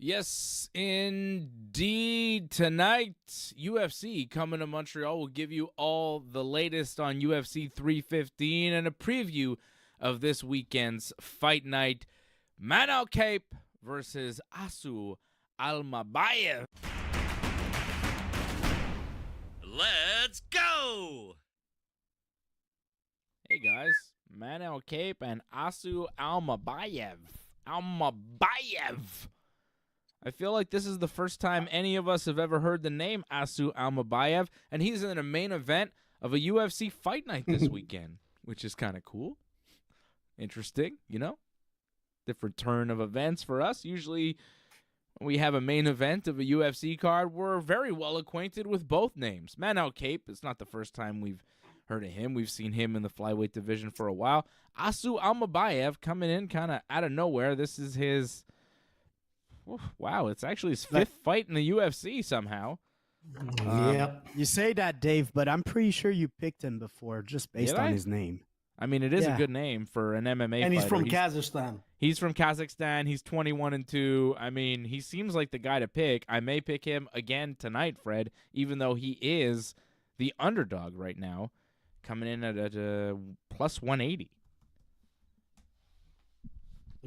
Yes, indeed. Tonight, UFC coming to Montreal will give you all the latest on UFC 315 and a preview of this weekend's fight night. Manel Cape versus Asu Almabayev. Let's go! Hey guys, Manel Cape and Asu Almabayev. I feel like this is the first time any of us have ever heard the name Asu Almabayev, and he's in a main event of a UFC fight night this weekend, which is kind of cool. Interesting, you know? Different turn of events for us. Usually when we have a main event of a UFC card, we're very well acquainted with both names. Manel Cape, it's not the first time we've heard of him. We've seen him in the flyweight division for a while. Asu Almabayev coming in kind of out of nowhere. This is his... Wow, it's actually his fifth fight in the UFC somehow. Yep. You say that, Dave, but I'm pretty sure you picked him before just based on his name. I mean, it is a good name for an MMA fighter. And he's from Kazakhstan. He's from Kazakhstan. He's 21-2. I mean, he seems like the guy to pick. I may pick him again tonight, Fred, even though he is the underdog right now, coming in at a plus 180.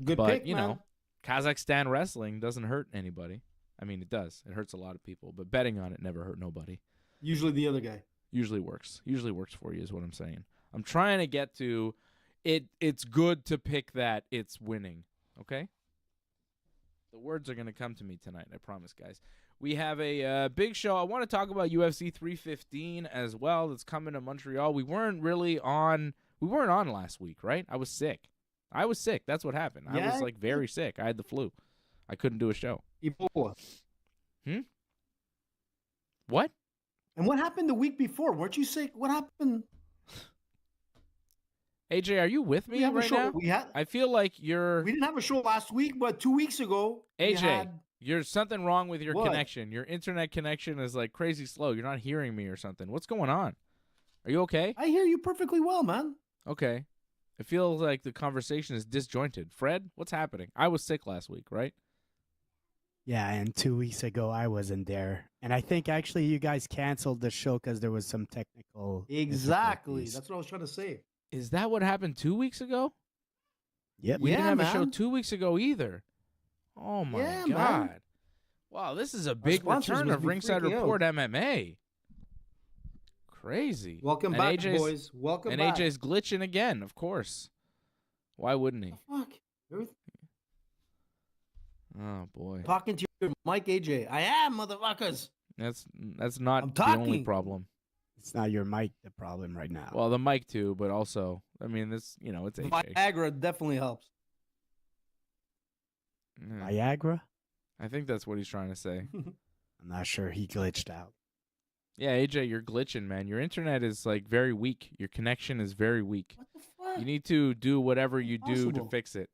Good pick, you man. know, Kazakhstan wrestling doesn't hurt anybody. I mean, it does. It hurts a lot of people, but betting on it never hurt nobody. Usually the other guy. Usually works. Usually works for you is what I'm saying. I'm trying to get to it. It's good to pick that it's winning, okay? The words are going to come to me tonight, I promise, guys. We have a big show. I want to talk about UFC 315 as well. That's coming to Montreal. We weren't on last week, right? I was sick. That's what happened. I was like very sick. I had the flu. I couldn't do a show. Ebola. What? And what happened the week before? Weren't you sick? What happened? AJ, are you with me right now? I feel like we didn't have a show last week, but 2 weeks ago. AJ, there's something wrong with your connection. Your internet connection is like crazy slow. You're not hearing me or something. What's going on? Are you okay? I hear you perfectly well, man. Okay. It feels like the conversation is disjointed. Fred, what's happening? I was sick last week, right? Yeah, and 2 weeks ago I wasn't there. And I think actually you guys canceled the show because there was some technical Exactly. difficulties. That's what I was trying to say. Is that what happened 2 weeks ago? Yep. We didn't have a show man. 2 weeks ago either. Oh, my God. Man. Wow, this is a big sponsors return must of be Ringside freaking Report MMA. Crazy. Welcome And back, AJ's boys. Welcome and back. AJ's glitching again, of course. Why wouldn't he? Fuck. You're Oh, boy. talking to your mic, AJ. I am, motherfuckers. That's not I'm the only talking. problem. It's not your mic the problem right now. Well, the mic too, but also, I mean, it's AJ. Viagra definitely helps. Yeah, Viagra? I think that's what he's trying to say. I'm not sure. He glitched out. Yeah, AJ, you're glitching, man. Your internet is like very weak. Your connection is very weak. What the fuck? You need to do whatever you do to Impossible. fix it.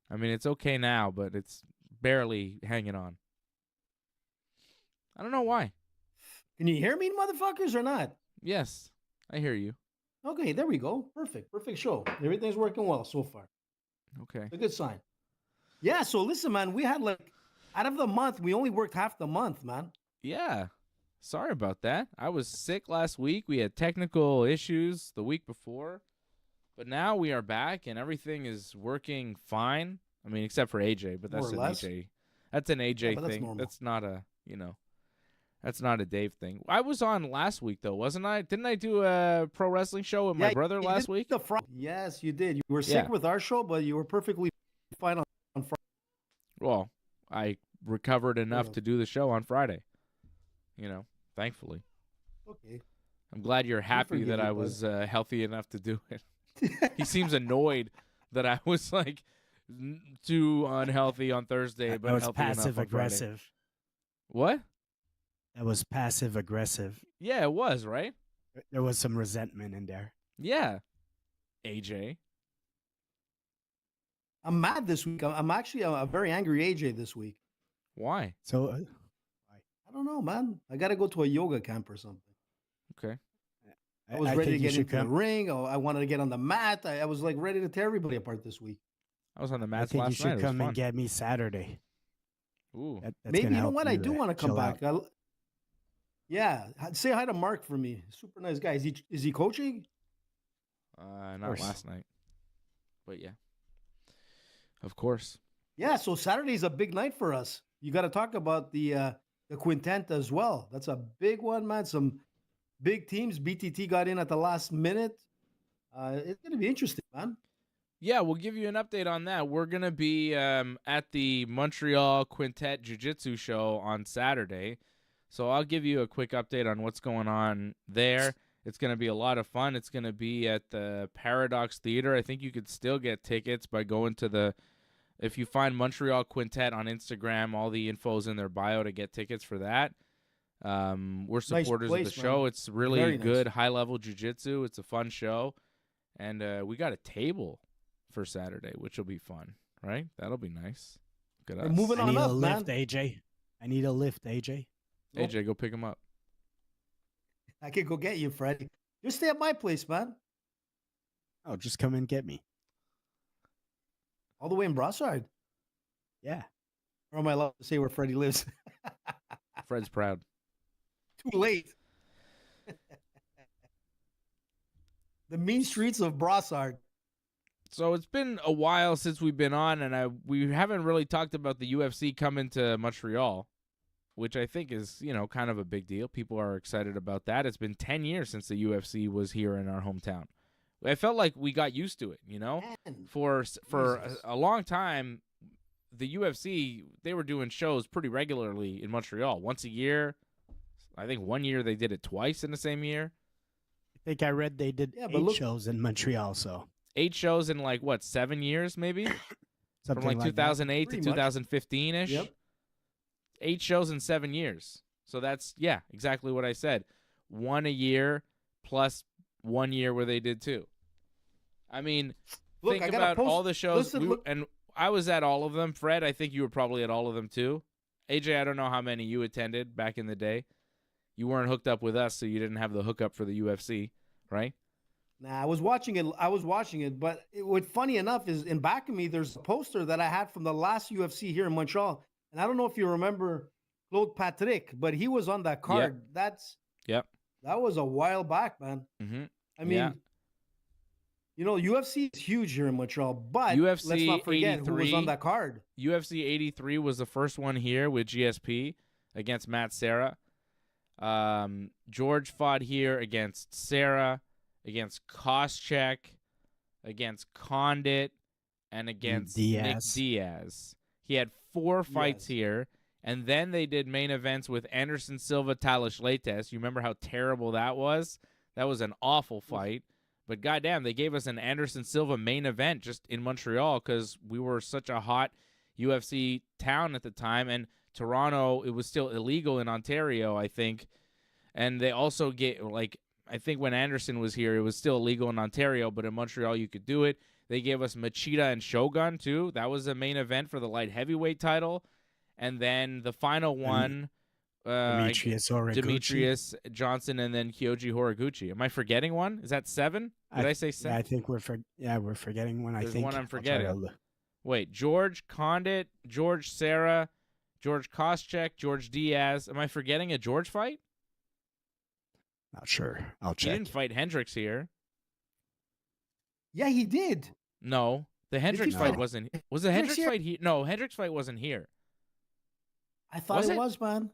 I mean, it's okay now, but it's barely hanging on. I don't know why. Can you hear me, motherfuckers, or not? Yes, I hear you. Okay, there we go. Perfect. Perfect show. Everything's working well so far. Okay. It's a good sign. Yeah, so listen, man, we had like, out of the month, we only worked half the month, man. Yeah. Sorry about that. I was sick last week. We had technical issues the week before. But now we are back and everything is working fine. I mean, except for AJ, but that's More an or less. AJ. That's an AJ but that's thing. normal. That's not a, that's not a Dave thing. I was on last week though, wasn't I? Didn't I do a pro wrestling show with my brother you last did week? Yes, you did. You were sick Yeah. with our show, but you were perfectly fine on Friday. Well, I recovered enough Yeah. to do the show on Friday. Thankfully. Okay. I'm glad you're happy forgive that you, I bud. was healthy enough to do it. He seems annoyed that I was like too unhealthy on Thursday, That but was healthy enough passive on Friday. aggressive. What? That was passive aggressive. Yeah, it was, right? There was some resentment in there. Yeah. AJ. I'm mad this week. I'm actually a very angry AJ this week. Why? So I don't know, man. I got to go to a yoga camp or something. Okay. I was ready to think you get should into the come. ring. I wanted to get on the mat. I was like ready to tear everybody apart this week. I was on the I mats think you last night. should It was come fun. and get me Saturday. Ooh. That's Maybe, gonna you know help what? I do want to come chill back. out. Yeah. Say hi to Mark for me. Super nice guy. Is he coaching? Not course. last night. But yeah. Of course. Yeah. So Saturday's a big night for us. You got to talk about the quintet as well. That's a big one, man. Some big teams. BTT got in at the last minute. It's going to be interesting, man. Yeah, we'll give you an update on that. We're going to be at the Montreal Quintet Jiu-Jitsu show on Saturday. So I'll give you a quick update on what's going on there. It's going to be a lot of fun. It's going to be at the Paradox Theater. I think you could still get tickets by going to if you find Montreal Quintet on Instagram, all the info's in their bio to get tickets for that. We're supporters place, of the man. show. It's really Very nice. good, high-level jiu-jitsu. It's a fun show. And we got a table for Saturday, which will be fun, right? That'll be nice. Good. We're moving I on need up, a man. lift, AJ. I need a lift, AJ. AJ, go pick him up. I can go get you, Freddie. Just stay at my place, man. Oh, just come and get me. All the way in Brossard. Yeah. Or am I allowed to say where Freddie lives? Fred's proud. Too late. The mean streets of Brossard. So it's been a while since we've been on, and we haven't really talked about the UFC coming to Montreal, which I think is, kind of a big deal. People are excited about that. It's been 10 years since the UFC was here in our hometown. I felt like we got used to it, Man. For Jesus. a long time, the UFC, they were doing shows pretty regularly in Montreal, once a year. I think 1 year they did it twice in the same year. I think I read they did Yeah, but 8 look- shows in Montreal. So 8 shows in like what, 7 years maybe? something From like that. 2008 to Pretty much. 2015 ish. Yep. 8 shows in 7 years. So that's exactly what I said. 1 a year plus 1 year where they did 2. I mean, Look, think I gotta about post- all the shows, listen, look- and I was at all of them. Fred, I think you were probably at all of them too. AJ, I don't know how many you attended back in the day. You weren't hooked up with us, so you didn't have the hookup for the UFC, right? Nah, I was watching it, but what funny enough is in back of me, there's a poster that I had from the last UFC here in Montreal. And I don't know if you remember Claude Patrick, but he was on that card. Yep. That was a while back, man. Mm-hmm. I mean, Yeah. UFC is huge here in Montreal, but UFC let's not forget who was 83. on that card. UFC 83 was the first one here with GSP against Matt Serra. George fought here against Serra, against Koscheck, against Condit, and against Nick Diaz. Diaz. He had 4 fights Yes. here, and then they did main events with Anderson Silva, Talish Leites. You remember how terrible that was? That was an awful fight. But goddamn, they gave us an Anderson Silva main event just in Montreal because we were such a hot UFC town at the time. And Toronto, it was still illegal in Ontario, I think. And they also get, like, I think when Anderson was here, it was still illegal in Ontario, but in Montreal you could do it. They gave us Machida and Shogun, too. That was a main event for the light heavyweight title. And then the final one, Demetrius Horiguchi. Demetrius Johnson, and then Kyoji Horiguchi. Am I forgetting one? Is that 7? Did I say 7? Yeah, I think we're forgetting one. There's I think one I'm I'll try forgetting. to look. Wait, George Condit, George Serra, George Koscheck, George Diaz. Am I forgetting a George fight? Not sure. I'll He check. didn't fight Hendricks here. Yeah, he did. No, the Hendricks he fight fight wasn't. Was the Hendricks Hendricks here? fight here? No, Hendricks fight wasn't here. I thought Was it it? was, man.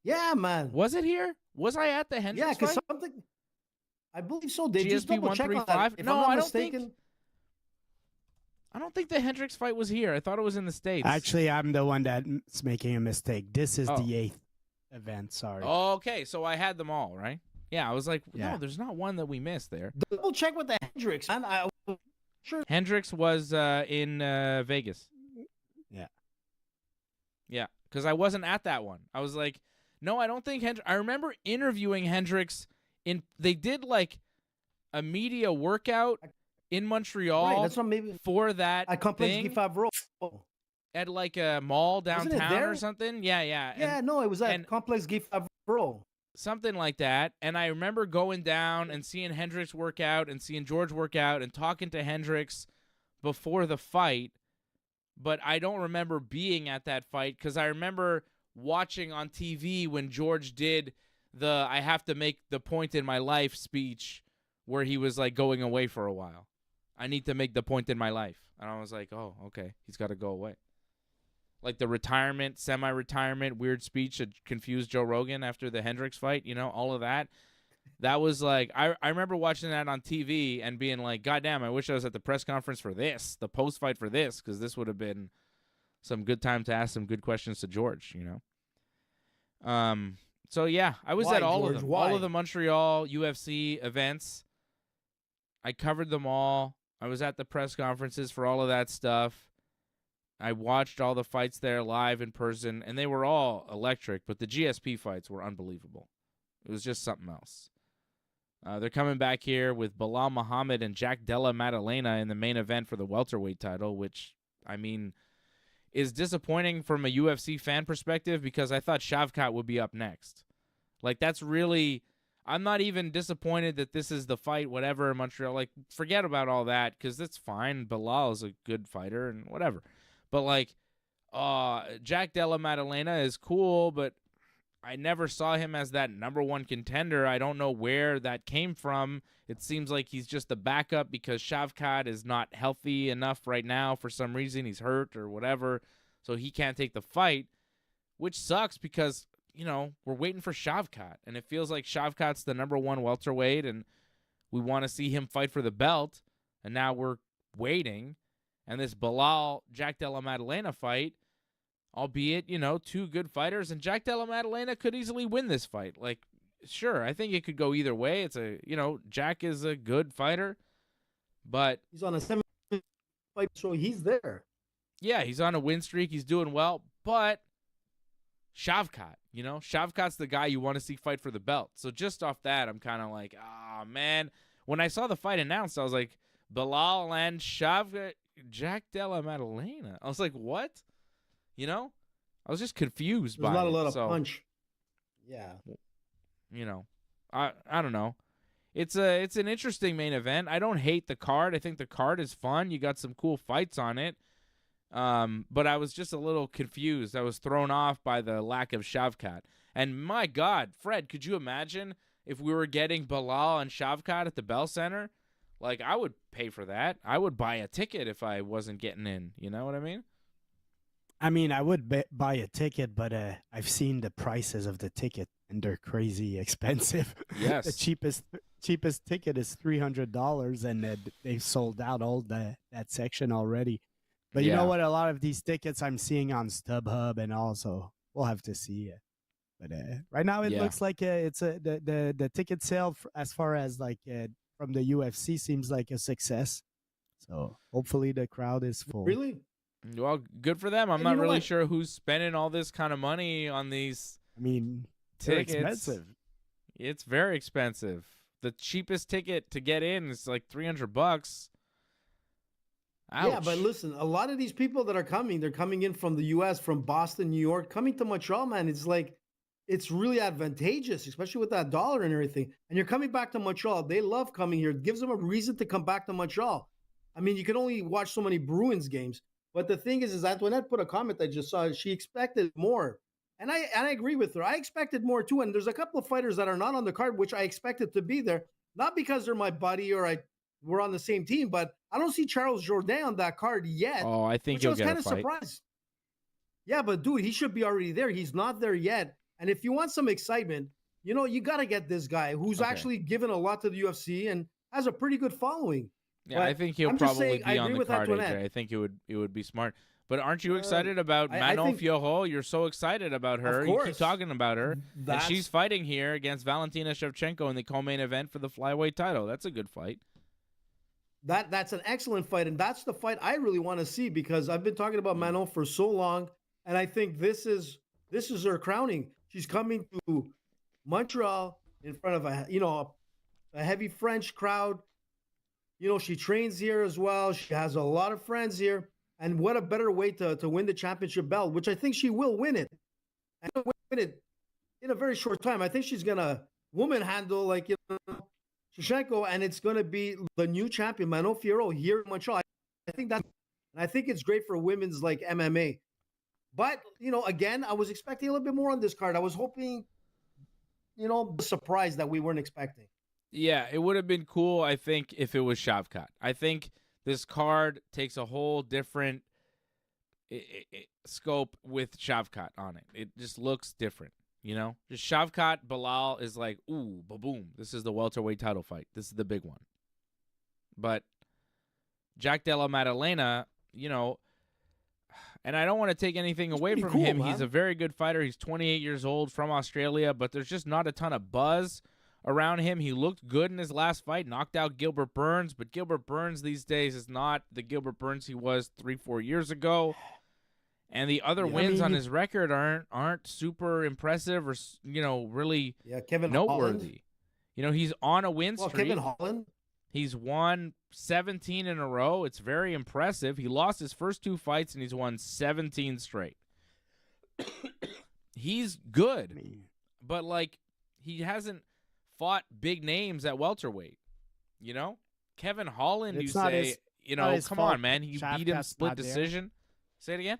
Yeah, man. Was it here? Was I at the Yeah, Hendricks because fight? something. I believe so. They just GSP double check on that. 135? If No, I'm not I don't think- mistaken. I don't think the Hendricks fight was here. I thought it was in the States. Actually, I'm the one that's making a mistake. This is Oh. the 8th event. Sorry. Okay, so I had them all, right? Yeah, I was like, Yeah. no, there's not one that we missed there. Double check with the Hendricks, man. Sure. Hendricks was in Vegas. Yeah. Yeah, because I wasn't at that one. I was like, no, I don't think Hendricks. I remember interviewing Hendricks they did like a media workout in Montreal Right, that's what maybe for that I Complex thing Guy Favreau. at like a mall Wasn't it downtown or there? something. Yeah. Yeah, and no, it was at and- Complex Guy Favreau. something like that. And I remember going down and seeing Hendricks work out and seeing George work out and talking to Hendricks before the fight. But I don't remember being at that fight because I remember watching on TV when George did the I have to make the point in my life speech where he was like going away for a while. I need to make the point in my life. And I was like, oh, okay. He's got to go away. Like the retirement, semi-retirement, weird speech that confused Joe Rogan after the Hendricks fight, all of that. That was like, I remember watching that on TV and being like, God damn, I wish I was at the press conference for this, the post-fight for this, because this would have been some good time to ask some good questions to George, So, yeah, I was Why, at all George? of them. Why? All of the Montreal UFC events. I covered them all. I was at the press conferences for all of that stuff. I watched all the fights there live in person, and they were all electric, but the GSP fights were unbelievable. It was just something else. They're coming back here with Bilal Muhammad and Jack Della Maddalena in the main event for the welterweight title, which, I mean, is disappointing from a UFC fan perspective because I thought Shavkat would be up next. Like, that's really... I'm not even disappointed that this is the fight, whatever, in Montreal. Like, forget about all that because that's fine. Bilal is a good fighter and whatever. But, like, Jack Della Maddalena is cool, but I never saw him as that number one contender. I don't know where that came from. It seems like he's just the backup because Shavkat is not healthy enough right now for some reason. He's hurt or whatever, so he can't take the fight, which sucks because, we're waiting for Shavkat, and it feels like Shavkat's the number one welterweight, and we want to see him fight for the belt, and now we're waiting. And this Belal-Jack Della Maddalena fight, albeit, two good fighters, and Jack Della Maddalena could easily win this fight. Like, sure, I think it could go either way. It's Jack is a good fighter, but He's on a 7-fight, so he's there. yeah, he's on a win streak. He's doing well, but Shavkat, Shavkat's the guy you want to see fight for the belt. So just off that, I'm kind of like, man. When I saw the fight announced, I was like, Belal and Shavkat, Jack Della Maddalena. I was like, what? I was just confused by it. There's not a lot of punch. Yeah. I don't know. It's an interesting main event. I don't hate the card. I think the card is fun. You got some cool fights on it. But I was just a little confused. I was thrown off by the lack of Shavkat. And my God, Fred, could you imagine if we were getting Belal and Shavkat at the Bell Center? Like, I would pay for that. I would buy a ticket if I wasn't getting in. You know what I mean? I mean, I would buy a ticket, but I've seen the prices of the ticket, and they're crazy expensive. Yes. The cheapest ticket is $300, and they've sold out all that section already. But you know what? A lot of these tickets I'm seeing on StubHub, and also we'll have to see. But right now, it looks like the ticket sale as far as from the UFC seems like a success. So hopefully the crowd is full. Really? Well, good for them. I'm not really sure who's spending all this kind of money on these. I mean, tickets. They're expensive. It's very expensive. The cheapest ticket to get in is like $300. Ouch. Yeah, but listen, a lot of these people that are coming, they're coming in from the U.S., from Boston, New York, coming to Montreal, man. It's really advantageous, especially with that dollar and everything. And you're coming back to Montreal. They love coming here. It gives them a reason to come back to Montreal. I mean, you can only watch so many Bruins games. But the thing is Antoinette put a comment I just saw. She expected more. And I agree with her. I expected more too. And there's a couple of fighters that are not on the card, which I expected to be there. Not because they're my buddy or we're on the same team, but I don't see Charles Jourdain on that card yet. Oh, I think he'll get a fight. I was kind of surprised. Yeah, but dude, he should be already there. He's not there yet. And if you want some excitement, you got to get this guy who's actually given a lot to the UFC and has a pretty good following. Yeah, I think he'll probably be on the card, AJ. I think it would be smart. But aren't you excited about Manon Fiorot? You're so excited about her. You keep talking about her. And she's fighting here against Valentina Shevchenko in the co-main event for the flyweight title. That's a good fight. That's an excellent fight, and that's the fight I really want to see because I've been talking about Manon for so long, and I think this is her crowning. She's coming to Montreal in front of a heavy French crowd. She trains here as well. She has a lot of friends here. And what a better way to win the championship belt, which I think she will win it. And win it in a very short time. I think she's going to woman handle Shevchenko, and it's going to be the new champion, Manon Fiorot, here in Montreal. I think it's great for women's MMA. But, again, I was expecting a little bit more on this card. I was hoping, the surprise that we weren't expecting. Yeah, it would have been cool, I think, if it was Shavkat. I think this card takes a whole different scope with Shavkat on it. It just looks different, Just Shavkat, Belal is like, ooh, ba-boom. This is the welterweight title fight. This is the big one. But Jack Della Maddalena, and I don't want to take anything away from him. Man. He's a very good fighter. He's 28 years old, from Australia, but there's just not a ton of buzz around him. He looked good in his last fight, knocked out Gilbert Burns, but Gilbert Burns these days is not the Gilbert Burns he was 3-4 years ago. And the other wins on his record aren't super impressive or really Kevin noteworthy. Holland. He's on a win streak. Kevin Holland. He's won 17 in a row. It's very impressive. He lost his first 2 fights and he's won 17 straight. He's good, but he hasn't fought big names at welterweight. Kevin Holland, it's you say, come on, man. He beat him split decision. Say it again.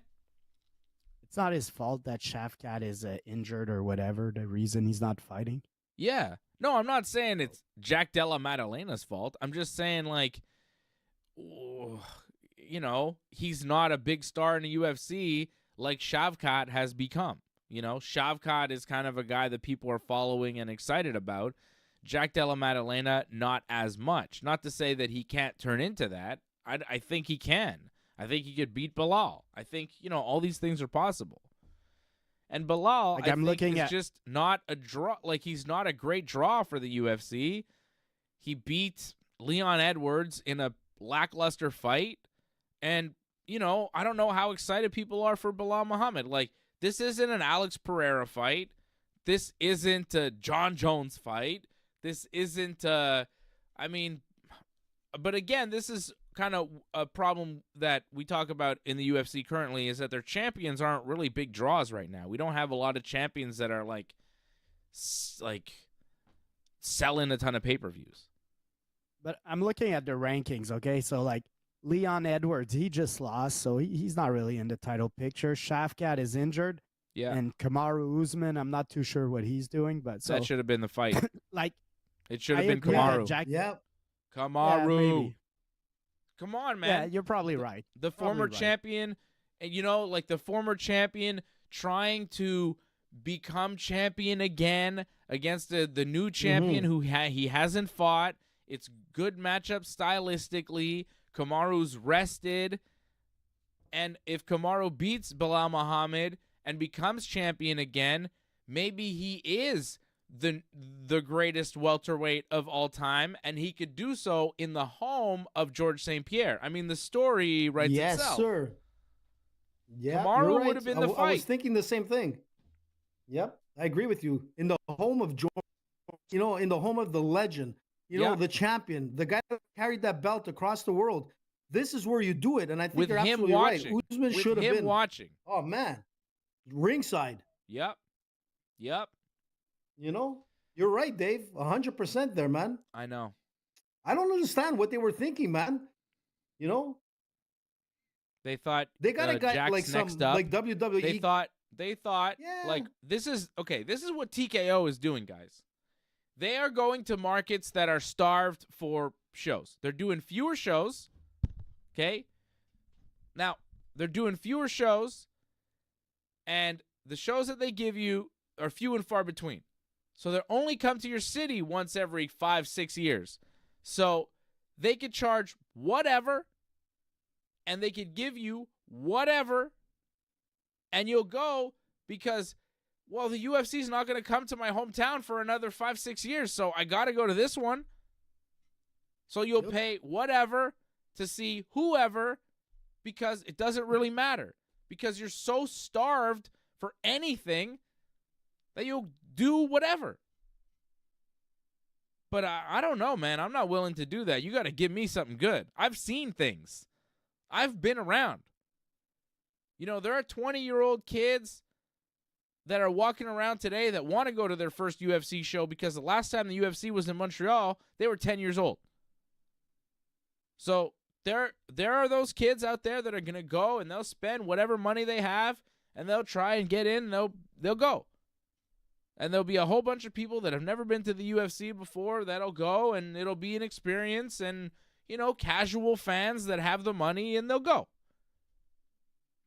It's not his fault that Shavkat is injured or whatever, the reason he's not fighting. Yeah. No, I'm not saying it's Jack Della Maddalena's fault. I'm just saying, he's not a big star in the UFC like Shavkat has become. Shavkat is kind of a guy that people are following and excited about. Jack Della Maddalena, not as much. Not to say that he can't turn into that. I think he can. I think he could beat Bilal. I think, all these things are possible. And Bilal, Like, I'm looking is at- just not a draw. Like, he's not a great draw for the UFC. He beat Leon Edwards in a lackluster fight. And, I don't know how excited people are for Bilal Muhammad. Like, this isn't an Alex Pereira fight. This isn't a John Jones fight. This isn't but again, this is kind of a problem that we talk about in the UFC currently, is that their champions aren't really big draws right now. We don't have a lot of champions that are like selling a ton of pay-per-views. But I'm looking at the rankings, okay? So, like, Leon Edwards, he just lost, so he's not really in the title picture. Shafkat is injured. Yeah. And Kamaru Usman, I'm not too sure what he's doing, but so That should have been the fight. like It should have been agree that Kamaru. Jack, Yeah. Kamaru. maybe. Come on, Yeah, man. you're probably right. The Probably former right. champion, and like the former champion trying to become champion again against the new champion who he hasn't fought. It's good matchup stylistically. Kamaru's rested. And if Kamaru beats Bilal Muhammad and becomes champion again, maybe he is the greatest welterweight of all time, and he could do so in the home of George St. Pierre. I mean, the story writes Yes, itself. sir. Yeah, Kamaru you're right. would have been the I was fight. thinking the same thing. Yep, I agree with you. In the home of George, in the home of the legend, Yeah. the champion, the guy that carried that belt across the world. This is where you do it, and I think With you're him absolutely watching. right. Usman With should have him been. watching. Oh man, ringside. Yep. You're right, Dave. 100% there, man. I know. I don't understand what they were thinking, man. They thought They got a guy Jack's like some next up. like WWE. They thought Yeah. like this is what TKO is doing, guys. They are going to markets that are starved for shows. They're doing fewer shows. Okay? Now, they're doing fewer shows, and the shows that they give you are few and far between. So they only come to your city once every 5-6 years. So they could charge whatever, and they could give you whatever, and you'll go because, well, the UFC is not going to come to my hometown for another 5-6 years, so I got to go to this one. So you'll pay whatever to see whoever, because it doesn't really matter, because you're so starved for anything that you'll do whatever. But I don't know, man. I'm not willing to do that. You got to give me something good. I've seen things. I've been around. There are 20-year-old kids that are walking around today that want to go to their first UFC show because the last time the UFC was in Montreal, they were 10 years old. So there are those kids out there that are going to go, and they'll spend whatever money they have, and they'll try and get in, and they'll go. And there'll be a whole bunch of people that have never been to the UFC before that'll go, and it'll be an experience, and, casual fans that have the money, and they'll go.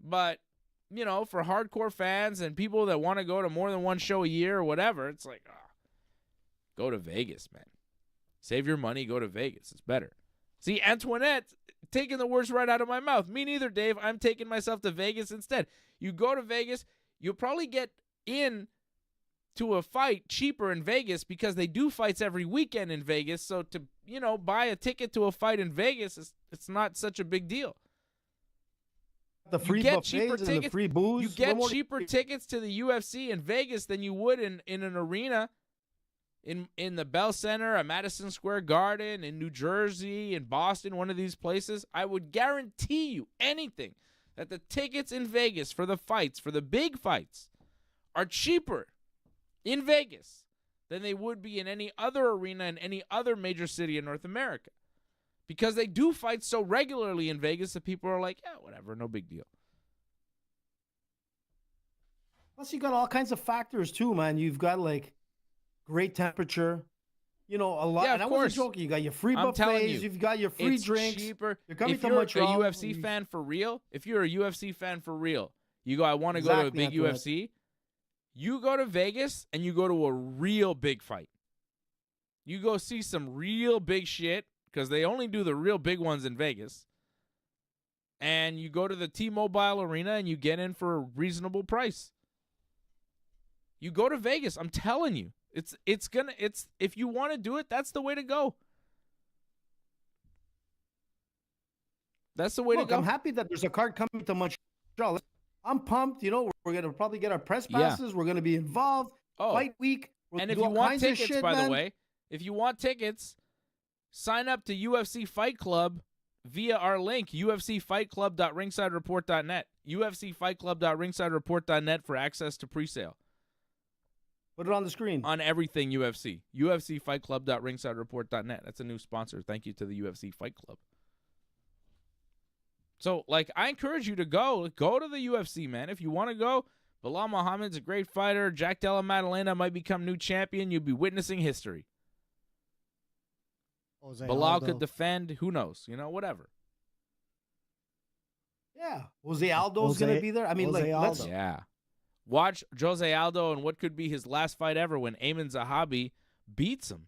But, for hardcore fans and people that want to go to more than one show a year or whatever, it's like, go to Vegas, man. Save your money, go to Vegas. It's better. See, Antoinette taking the words right out of my mouth. Me neither, Dave. I'm taking myself to Vegas instead. You go to Vegas, you'll probably get in to a fight cheaper in Vegas because they do fights every weekend in Vegas. So to, buy a ticket to a fight in Vegas, it's not such a big deal. The free get buffets cheaper and tickets. the free booze. You get cheaper tickets to the UFC in Vegas than you would in an arena in the Bell Center, at Madison Square Garden, in New Jersey, in Boston, one of these places. I would guarantee you anything that the tickets in Vegas for the fights, for the big fights, are cheaper in Vegas than they would be in any other arena in any other major city in North America. Because they do fight so regularly in Vegas that people are like, yeah, whatever, no big deal. Plus, you got all kinds of factors too, man. You've got like great temperature, a lot. Yeah, and I of wasn't course. joking. You got your free I'm telling buffets. you, You've got your free it's drinks. cheaper. You're coming if to you're Montreal. a UFC fan for real, if you're a UFC fan for real, you go, I want to go to a Exactly, big Antoinette. UFC. You go to Vegas and you go to a real big fight. You go see some real big shit because they only do the real big ones in Vegas. and you go to the T-Mobile Arena and you get in for a reasonable price. You go to Vegas. I'm telling you, it's if you want to do it, that's the way to go. That's the way to go. I'm happy that there's a card coming to Montreal. I'm pumped. You know, we're gonna probably get our press passes. We're gonna be involved. Fight week. And if you want tickets, by the way, if you want tickets, sign up to UFC Fight Club via our link, ufcfightclub.ringsidereport.net. ufcfightclub.ringsidereport.net for access to presale. Put it on the screen. On everything UFC. ufcfightclub.ringsidereport.net. That's a new sponsor. Thank you to the UFC Fight Club. So, like, I encourage you to go. Go to the UFC, man. If you want to go, Bilal Muhammad's a great fighter. Jack Della Maddalena might become new champion. You'll be witnessing history. Bilal could defend. Who knows? You know, whatever. Yeah. Jose Aldo's going to be there. I mean, let's... Yeah. Watch Jose Aldo and what could be his last fight ever when Ayman Zahabi beats him.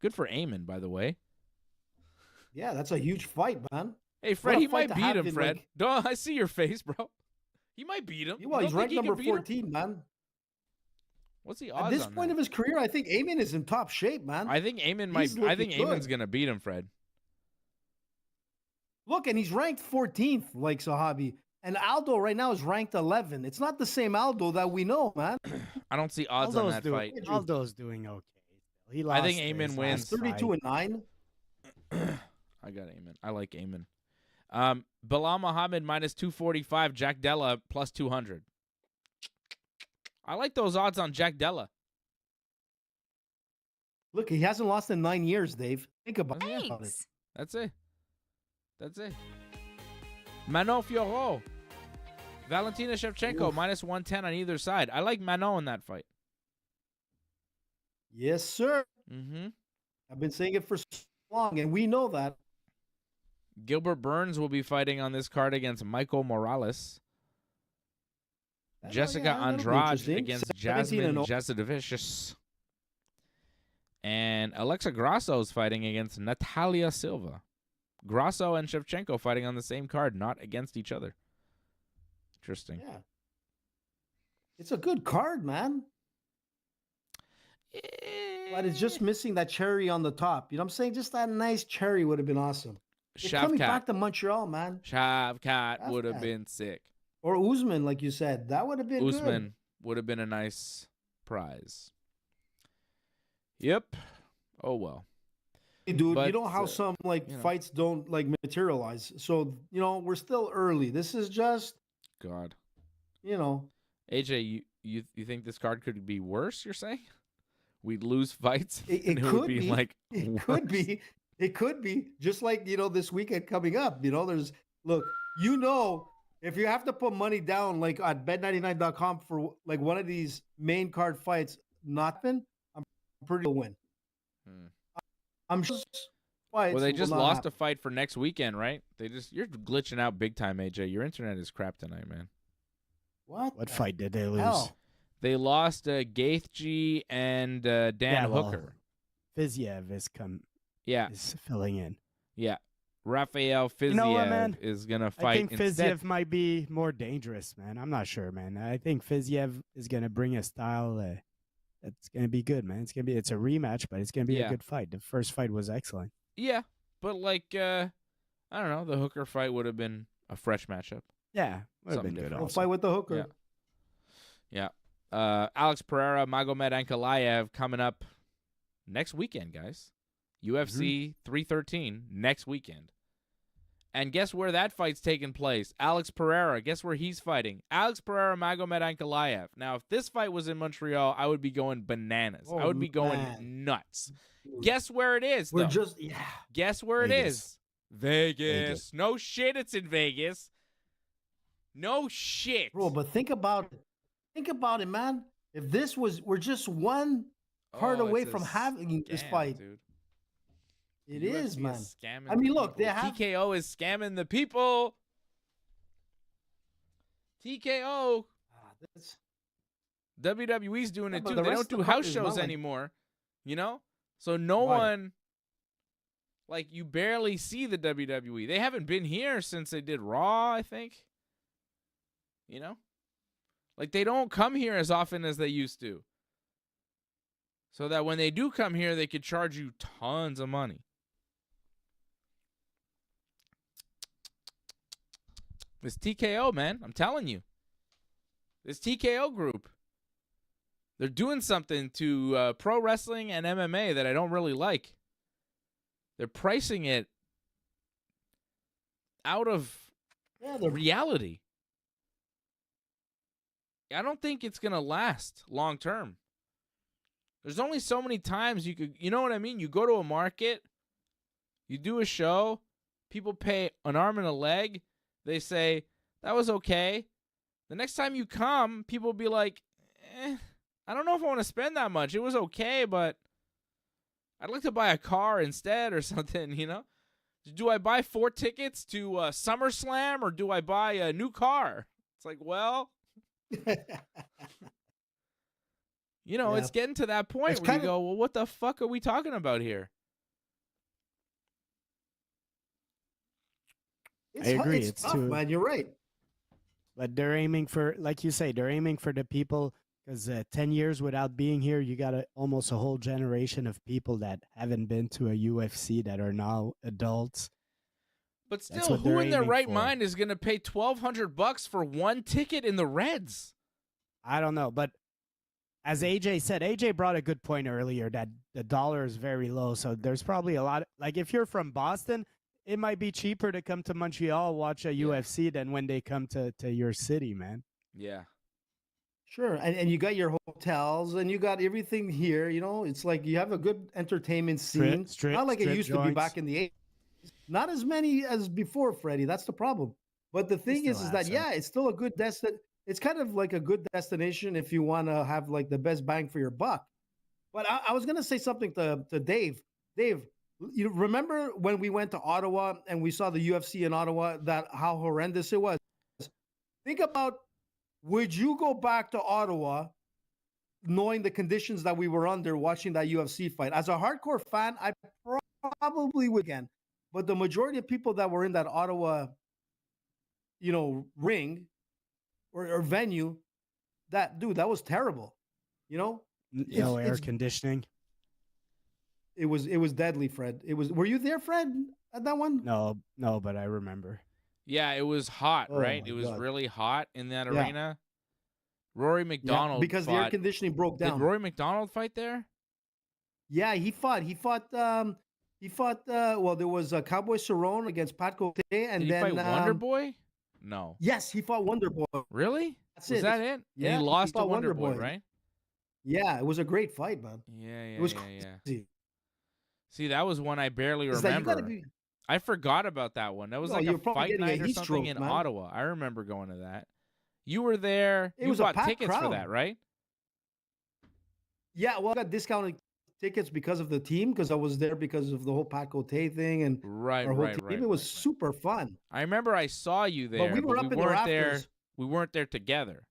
Good for Ayman, by the way. Yeah, that's a huge fight, man. Hey, Fred, he might beat him, Fred. Don't I see your face, bro. He might beat him. Well, he's ranked number 14, man. What's the odds at this point of his career? I think Ayman is in top shape, man. I think Ayman might. I think Ayman's gonna beat him, Fred. Look, and he's ranked 14th, like Zahabi, and Aldo right now is ranked 11. It's not the same Aldo that we know, man. I don't see odds on that fight. Aldo's doing okay. He lost. I think Ayman wins. 32-9. I got Ayman. I like Ayman. Bilal Muhammad minus 245. Jack Della plus 200. I like those odds on Jack Della. Look, he hasn't lost in 9 years, Dave. Think about it. That's it. That's it. Manon Fiorot. Valentina Shevchenko minus 110 on either side. I like Manon in that fight. Yes, sir. Mm-hmm. I've been saying it for so long, and we know that. Gilbert Burns will be fighting on this card against Michael Morales. Jessica Andrade against Jasmine Jasudavicius. And Alexa Grasso is fighting against Natalia Silva. Grasso and Shevchenko fighting on the same card, not against each other. Interesting. Yeah. It's a good card, man. But it's just missing that cherry on the top. You know what I'm saying? Just that nice cherry would have been awesome. Coming back to Montreal, man. Shavkat would have been sick. Or Usman, like you said. That would have been Usman would have been a nice prize. Yep. Oh, well. Hey, dude, you know how some fights don't materialize. So, we're still early. This is just God. AJ, you think this card could be worse, you're saying? We'd lose fights? It could be. It could be. It could be. Just like, this weekend coming up. If you have to put money down at bet99.com for one of these main card fights, I'm pretty sure win. I'm just Well, they just lost a fight for next weekend, right? You're glitching out big time, AJ. Your internet is crap tonight, man. What fight did they lose? They lost Gaethje and Dan Hooker. Fiziev is filling in. Yeah. Rafael Fiziev is going to fight. I think Fiziev might be more dangerous, man. I'm not sure, man. I think Fiziev is going to bring a style that's going to be good, man. It's a rematch, but it's going to be a good fight. The first fight was excellent. Yeah, but I don't know. The Hooker fight would have been a fresh matchup. Yeah, would have been good. We'll fight with the Hooker. Yeah. Alex Pereira, Magomed Ankalaev coming up next weekend, guys. UFC 313 next weekend. And guess where that fight's taking place? Alex Pereira. Guess where he's fighting? Alex Pereira, Magomed Ankalaev. Now, if this fight was in Montreal, I would be going bananas. I would be going nuts. Guess where it is, though? Guess where it is? Vegas. No shit, it's in Vegas. No shit. Bro, but think about it. Think about it, man. If we're just one card away from having this fight. Dude. It is, man. I mean, look, they have TKO is scamming the people. TKO. WWE's doing it too. They don't do house shows anymore, So no one Like, you barely see the WWE. They haven't been here since they did Raw, I think. You know? Like, they don't come here as often as they used to. So that when they do come here, they could charge you tons of money. This TKO, man, I'm telling you. This TKO group. They're doing something to pro wrestling and MMA that I don't really like. They're pricing it out of reality. I don't think it's going to last long term. There's only so many times you could, you know what I mean? You go to a market, you do a show, people pay an arm and a leg. They say, that was okay. The next time you come, people will be like, I don't know if I want to spend that much. It was okay, but I'd like to buy a car instead or something, you know? Do I buy 4 tickets to SummerSlam or do I buy a new car? It's like, well, you know, it's getting to that point where you go, well, what the fuck are we talking about here? I agree. It's tough, man. You're right. But they're aiming for, like you say, they're aiming for the people. Because 10 years without being here, you got almost a whole generation of people that haven't been to a UFC that are now adults. But still, who in their right mind is going to pay $1,200 for one ticket in the Reds? I don't know. But as AJ said, AJ brought a good point earlier that the dollar is very low. So there's probably a lot. Like if you're from Boston, it might be cheaper to come to Montreal, watch a UFC than when they come to your city, man. Yeah. Sure, and you got your hotels and you got everything here. You know, it's like you have a good entertainment scene. Not like it used to be back in the 80s. Not as many as before, Freddie. That's the problem. But the thing is that it's still a good It's kind of like a good destination if you want to have like the best bang for your buck. But I was gonna say something to Dave. Dave, you remember when we went to Ottawa and we saw the UFC in Ottawa? That how horrendous it was. Think about. Would you go back to Ottawa knowing the conditions that we were under watching that UFC fight? As a hardcore fan, I probably would again. But the majority of people that were in that Ottawa, ring or venue, that was terrible. You know? No air conditioning. It was deadly, Fred. Were you there, Fred, at that one? No, but I remember. Yeah, it was hot, right? It was really hot in that arena. Rory McDonald because the air conditioning broke down. Did Rory McDonald fight there? Yeah, he fought. Well, there was Cowboy Cerrone against Pat Cote, and Did he fight Wonder Boy? No. Yes, he fought Wonder Boy. Really? Was that it? Yeah, and he lost to Wonder Boy, right? Yeah, it was a great fight, man. Yeah. It was crazy. See, that was one I barely remember. I forgot about that one. That was like a fight night or something in Ottawa. I remember going to that. You were there. You bought tickets for that, right? Yeah, well, I got discounted tickets because of the team, because I was there because of the whole Pat Cote thing and our whole team. It was super fun. I remember I saw you there, but we were up in the rafters. We weren't there together.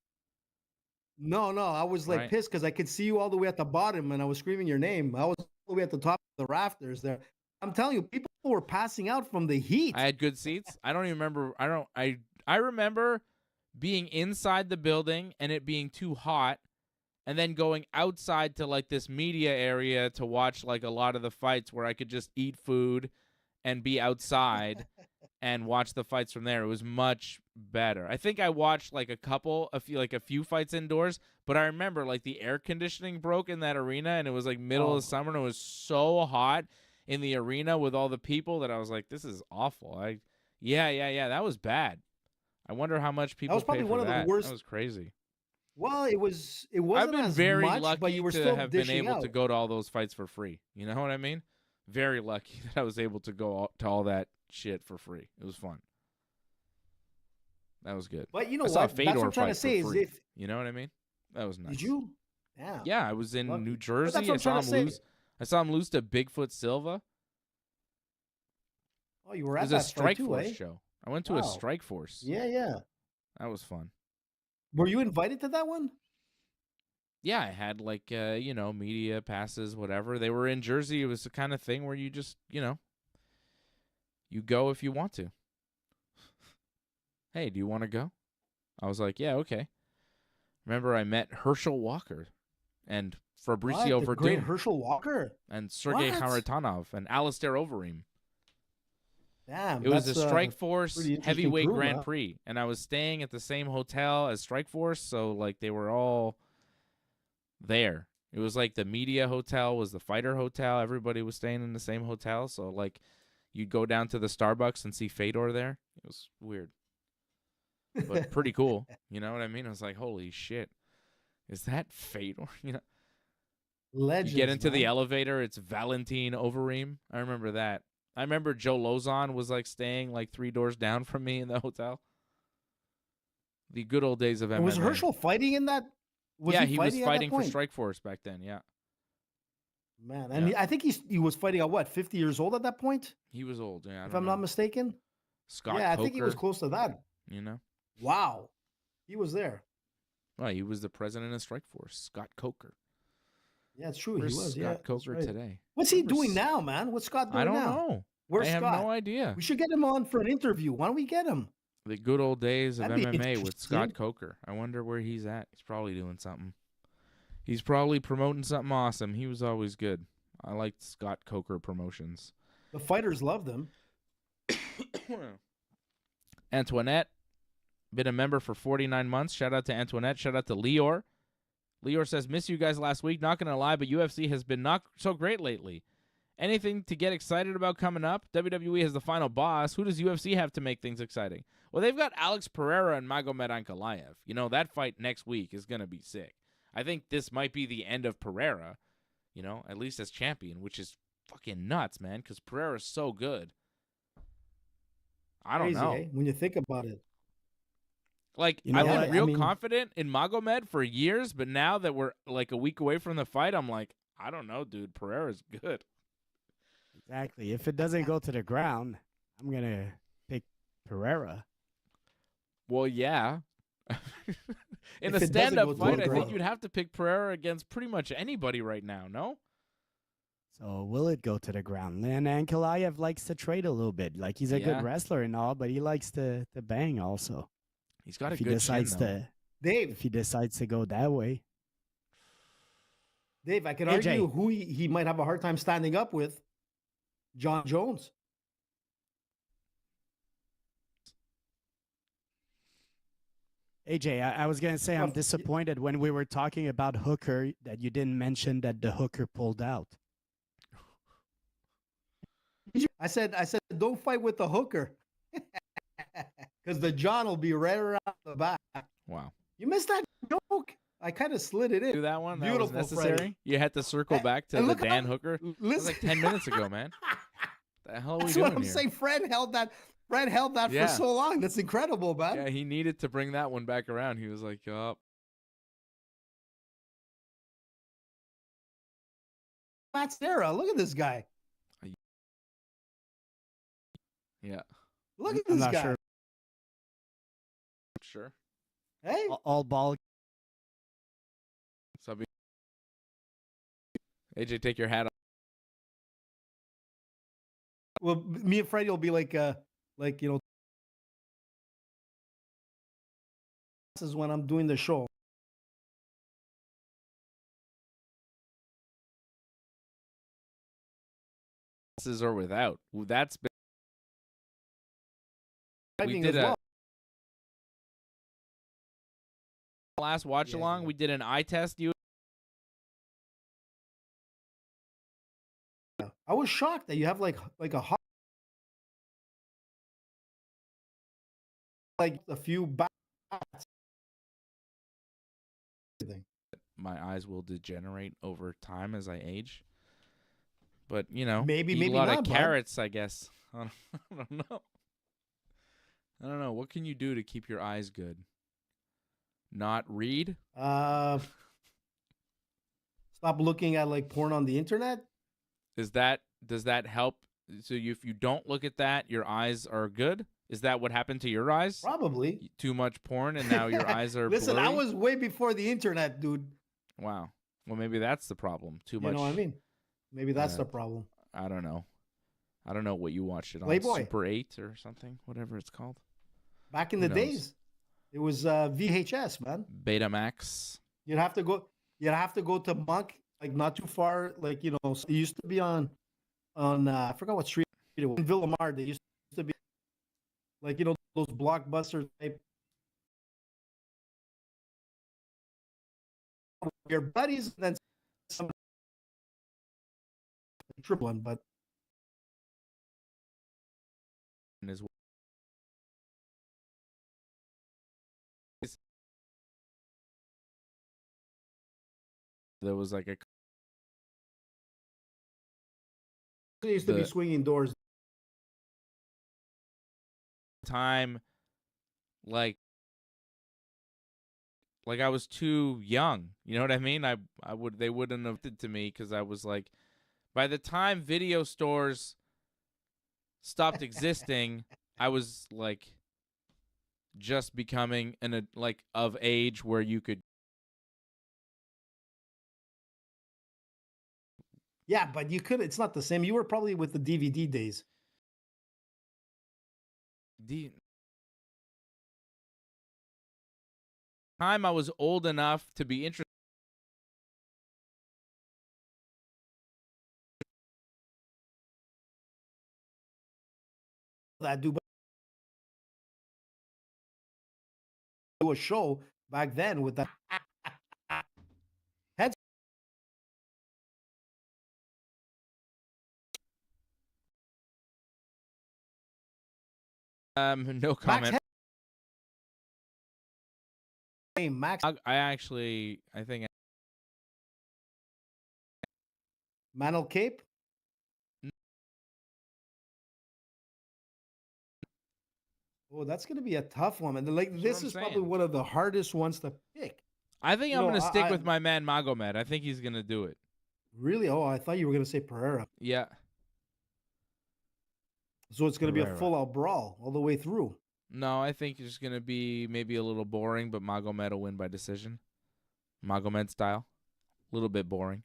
No, I was like pissed because I could see you all the way at the bottom and I was screaming your name. I was all the way at the top of the rafters there. I'm telling you, people were passing out from the heat. I had good seats. I don't even remember. I remember being inside the building and it being too hot, and then going outside to like this media area to watch like a lot of the fights where I could just eat food and be outside and watch the fights from there. It was much better. I think I watched like a few fights indoors, but I remember like the air conditioning broke in that arena and it was like middle of summer and it was so hot in the arena with all the people that I was like, this is awful. Yeah, that was bad. I wonder how much people paid for that. That was probably one of the worst. That was crazy. Well, it wasn't. I've been very lucky but you were still have been able to go to all those fights for free. You know what I mean? Very lucky that I was able to go to all that shit for free. It was fun. That was good. But you know I saw what? That's what I'm trying to say is if you know what I mean. That was nice. Did you? Yeah. Yeah, I was in New Jersey. That's what I'm trying to say. I saw him lose to Bigfoot Silva. Oh, you were at that that Strike too, Force show. I went to a Strike Force. Yeah. That was fun. Were you invited to that one? Yeah, I had like media passes, whatever. They were in Jersey. It was the kind of thing where you just, You go if you want to. Hey, do you want to go? I was like, yeah, okay. Remember, I met Herschel Walker and Fabricio The great Verdun Herschel Walker. and Sergey What? Haratonov and Alistair Overeem. Damn. It was that's the Strikeforce pretty interesting Heavyweight crew, Grand huh? Prix, and I was staying at the same hotel as Strikeforce, so like they were all there. It was like the media hotel was the fighter hotel. Everybody was staying in the same hotel, so like you'd go down to the Starbucks and see Fedor there. It was weird, but pretty cool. You know what I mean? I was like, holy shit, is that Fedor? You know, Legends, you get into the man. elevator, it's Valentin Overeem. I remember that. I remember Joe Lozon was like staying like 3 doors down from me in the hotel. The good old days of MMA. And was Herschel fighting in that? Yeah, he was at that fighting for point? Strikeforce back then. Yeah, Man, and Yeah. I think he was fighting at what, 50 years old at that point, he was old. Yeah, I if don't I'm know. not mistaken. Scott Yeah, I Coker, think he was close to that. you know. Wow, he was there. Well, he was the president of Strikeforce, Scott Coker. Yeah, it's true. Where's he was. Scott Yeah, that's Coker right. today? What's he Remember doing now, man? What's Scott doing I don't now? know. Where's I have Scott? no idea. We should get him on for an interview. Why don't we get him? The good old days of That'd be MMA with Scott interesting. Coker. I wonder where he's at. He's probably doing something. He's probably promoting something awesome. He was always good. I liked Scott Coker promotions. The fighters loved him. Antoinette, been a member for 49 months. Shout out to Antoinette. Shout out to Lior. Lior says, miss you guys last week. Not going to lie, but UFC has been not so great lately. Anything to get excited about coming up? WWE has the final boss. Who does UFC have to make things exciting? Well, they've got Alex Pereira and Magomed Ankalaev. You know, that fight next week is going to be sick. I think this might be the end of Pereira, you know, at least as champion, which is fucking nuts, man, because Pereira's so good. I don't Crazy, know. eh? When you think about it. Like, You know I've what? been I real mean- confident in Magomed for years, but now that we're like a week away from the fight, I'm like, I don't know, dude. Pereira's good. Exactly. If it doesn't go to the ground, I'm going to pick Pereira. Well, yeah. In If a it doesn't stand-up go to fight, the I think ground. you'd have to pick Pereira against pretty much anybody right now, no? So will it go to the ground? And Ankalaev likes to trade a little bit. Like he's a Yeah. good wrestler and all, but he likes to bang also. He's got If a he good decides chin, though. to Dave, if he decides to go that way. I could AJ. argue who he might have a hard time standing up with. John Jones. AJ, I was gonna say I'm Well, disappointed when we were talking about Hooker that you didn't mention that the Hooker pulled out. I said, don't fight with the hooker. Because the John will be right around the back. Wow. You missed that joke. I kind of slid it Do in. that one? That Beautiful, was necessary? Freddie. You had to circle back to And the look Dan how- Hooker? That was Listen, like 10 minutes ago, man. The hell are we that's doing what I'm here? saying. Fred held that. Yeah. For so long. That's incredible, man. Yeah, he needed to bring that one back around. He was like, oh. Matt Serra, look at this guy. Yeah, Look at I'm this not guy. sure. sure. Hey, All ball. Subby. AJ, take your hat off. well, me and Freddie will be like this is when I'm doing the show. Glasses or without. Ooh, that's been. We Driving did as a well. last watch Yeah, along. yeah. We did an eye test. You I was shocked that you have like a hot, like a few bats. my eyes will degenerate over time as I age. But you know, Maybe, eat maybe a lot not, of bud. carrots, I guess. I don't know. I don't know. What can you do to keep your eyes good? Not read? Stop looking at like porn on the internet. Does that help? So if you don't look at that, your eyes are good? Is that what happened to your eyes? Probably. Too much porn and now your eyes are Listen, blurry? I was way before the internet, dude. Wow. Well, maybe that's the problem. Too You much. know what I mean? Maybe that's Yeah. the problem. I don't know. I don't know what you watched it on. Playboy. Super 8 or something, whatever it's called. Back in Who the knows? days, it was VHS, man. Betamax. You'd have to go to Monk, like not too far. Like, you know, it used to be on I forgot what street it was. In Villamar, they used to be like, you know, those blockbuster type. Your buddies, and then some triple one, but Is there was like a they used to be The- swinging doors. time like I was too young. You know what I mean? They wouldn't have did to me because I was like, by the time video stores stopped existing, I was like just becoming like of age where you could. Yeah, but you could. It's not the same. You were probably with the DVD days. The time I was old enough to be interested. That do a show back then with that head. No comment. Max I think Mantle Cape. Oh, that's going to be a tough one. And like, That's this what I'm is probably saying. one of the hardest ones to pick. I'm You going know, to stick I- with my man Magomed. I think he's going to do it. Really? Oh, I thought you were going to say Pereira. Yeah. So it's going to be a Pereira. full-out brawl all the way through. No, I think it's going to be maybe a little boring, but Magomed will win by decision. Magomed style. A little bit boring.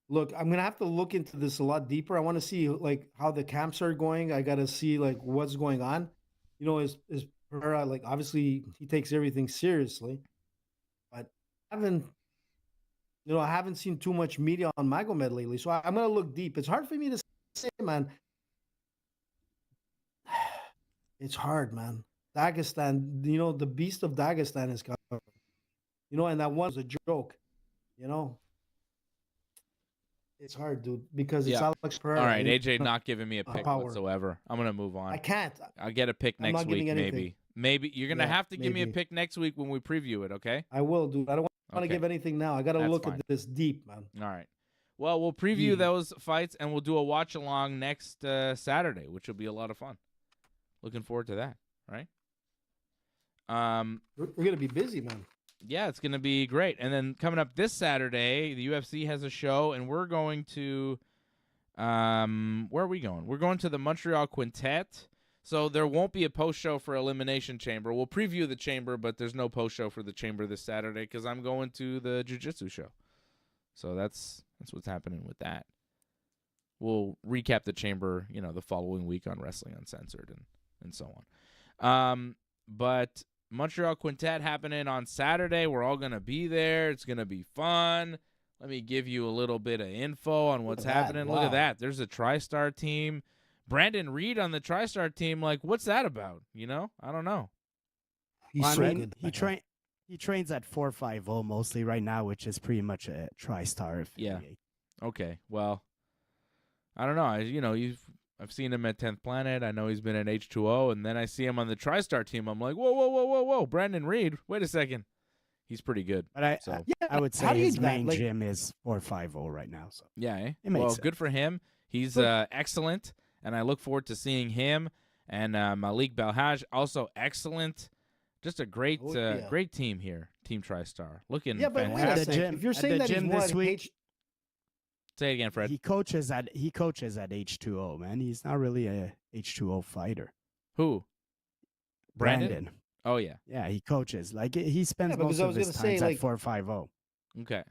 Look, I'm going to have to look into this a lot deeper. I want to see like how the camps are going. I got to see like what's going on. You know, is Pereira, like, obviously he takes everything seriously, but I haven't seen too much media on Magomed lately. So I'm going to look deep. It's hard for me to say, man. It's hard, man. Dagestan, you know, the beast of Dagestan is coming. You know, and that one was a joke. You know, it's hard, dude, because it's Yeah. Alex Pereira. All right, you AJ know, not giving me a pick power. whatsoever. I'm going to move on. I can't. I'll get a pick I'm next not giving week, anything. maybe. Maybe you're going to Yeah, have to give me a maybe. pick next week when we preview it, okay? I will, dude. I don't want to Okay. give anything now. I got to That's look fine. at this deep, man. All right. Well, we'll preview Yeah. those fights, and we'll do a watch-along next Saturday, which will be a lot of fun. Looking forward to that, right? We're going to be busy, man. Yeah, it's going to be great. And then coming up this Saturday, the UFC has a show, and we're going to where are we going? We're going to the Montreal Quintet. So there won't be a post-show for Elimination Chamber. We'll preview the Chamber, but there's no post-show for the Chamber this Saturday because I'm going to the Jiu-Jitsu show. So that's what's happening with that. We'll recap the Chamber, the following week on Wrestling Uncensored and so on. But Montreal Quintet happening on Saturday. We're all going to be there. It's going to be fun. Let me give you a little bit of info on what's Look at that. happening. Look Wow. at that. There's a TriStar team. Brandon Reed on the TriStar team. Like, what's that about? I don't know. He's Well, I so mean, good. he trains at 450 mostly right now, which is pretty much a TriStar Yeah. affiliate. Okay. Well, I don't know. I've seen him at 10th Planet. I know he's been at H2O, and then I see him on the TriStar team. I'm like, whoa, Brandon Reed. Wait a second. He's pretty good. But So I would how say do you his do that? main Like- gym is 450 right now. So yeah, eh? It makes Well, sense. good for him. He's excellent, and I look forward to seeing him and Malik Belhaj, also excellent. Just a great, Oh, yeah. great team here, Team TriStar. Looking Yeah, but wait a At the fantastic. second. gym- If you're at saying the that he's gym more this at week- Say it again, Fred. he coaches at H2O, man. He's not really a H2O fighter. Who? Brandon? Oh, yeah. Yeah, he coaches. Like he spends Yeah, because most I of was his gonna time say, at like- 450. Okay.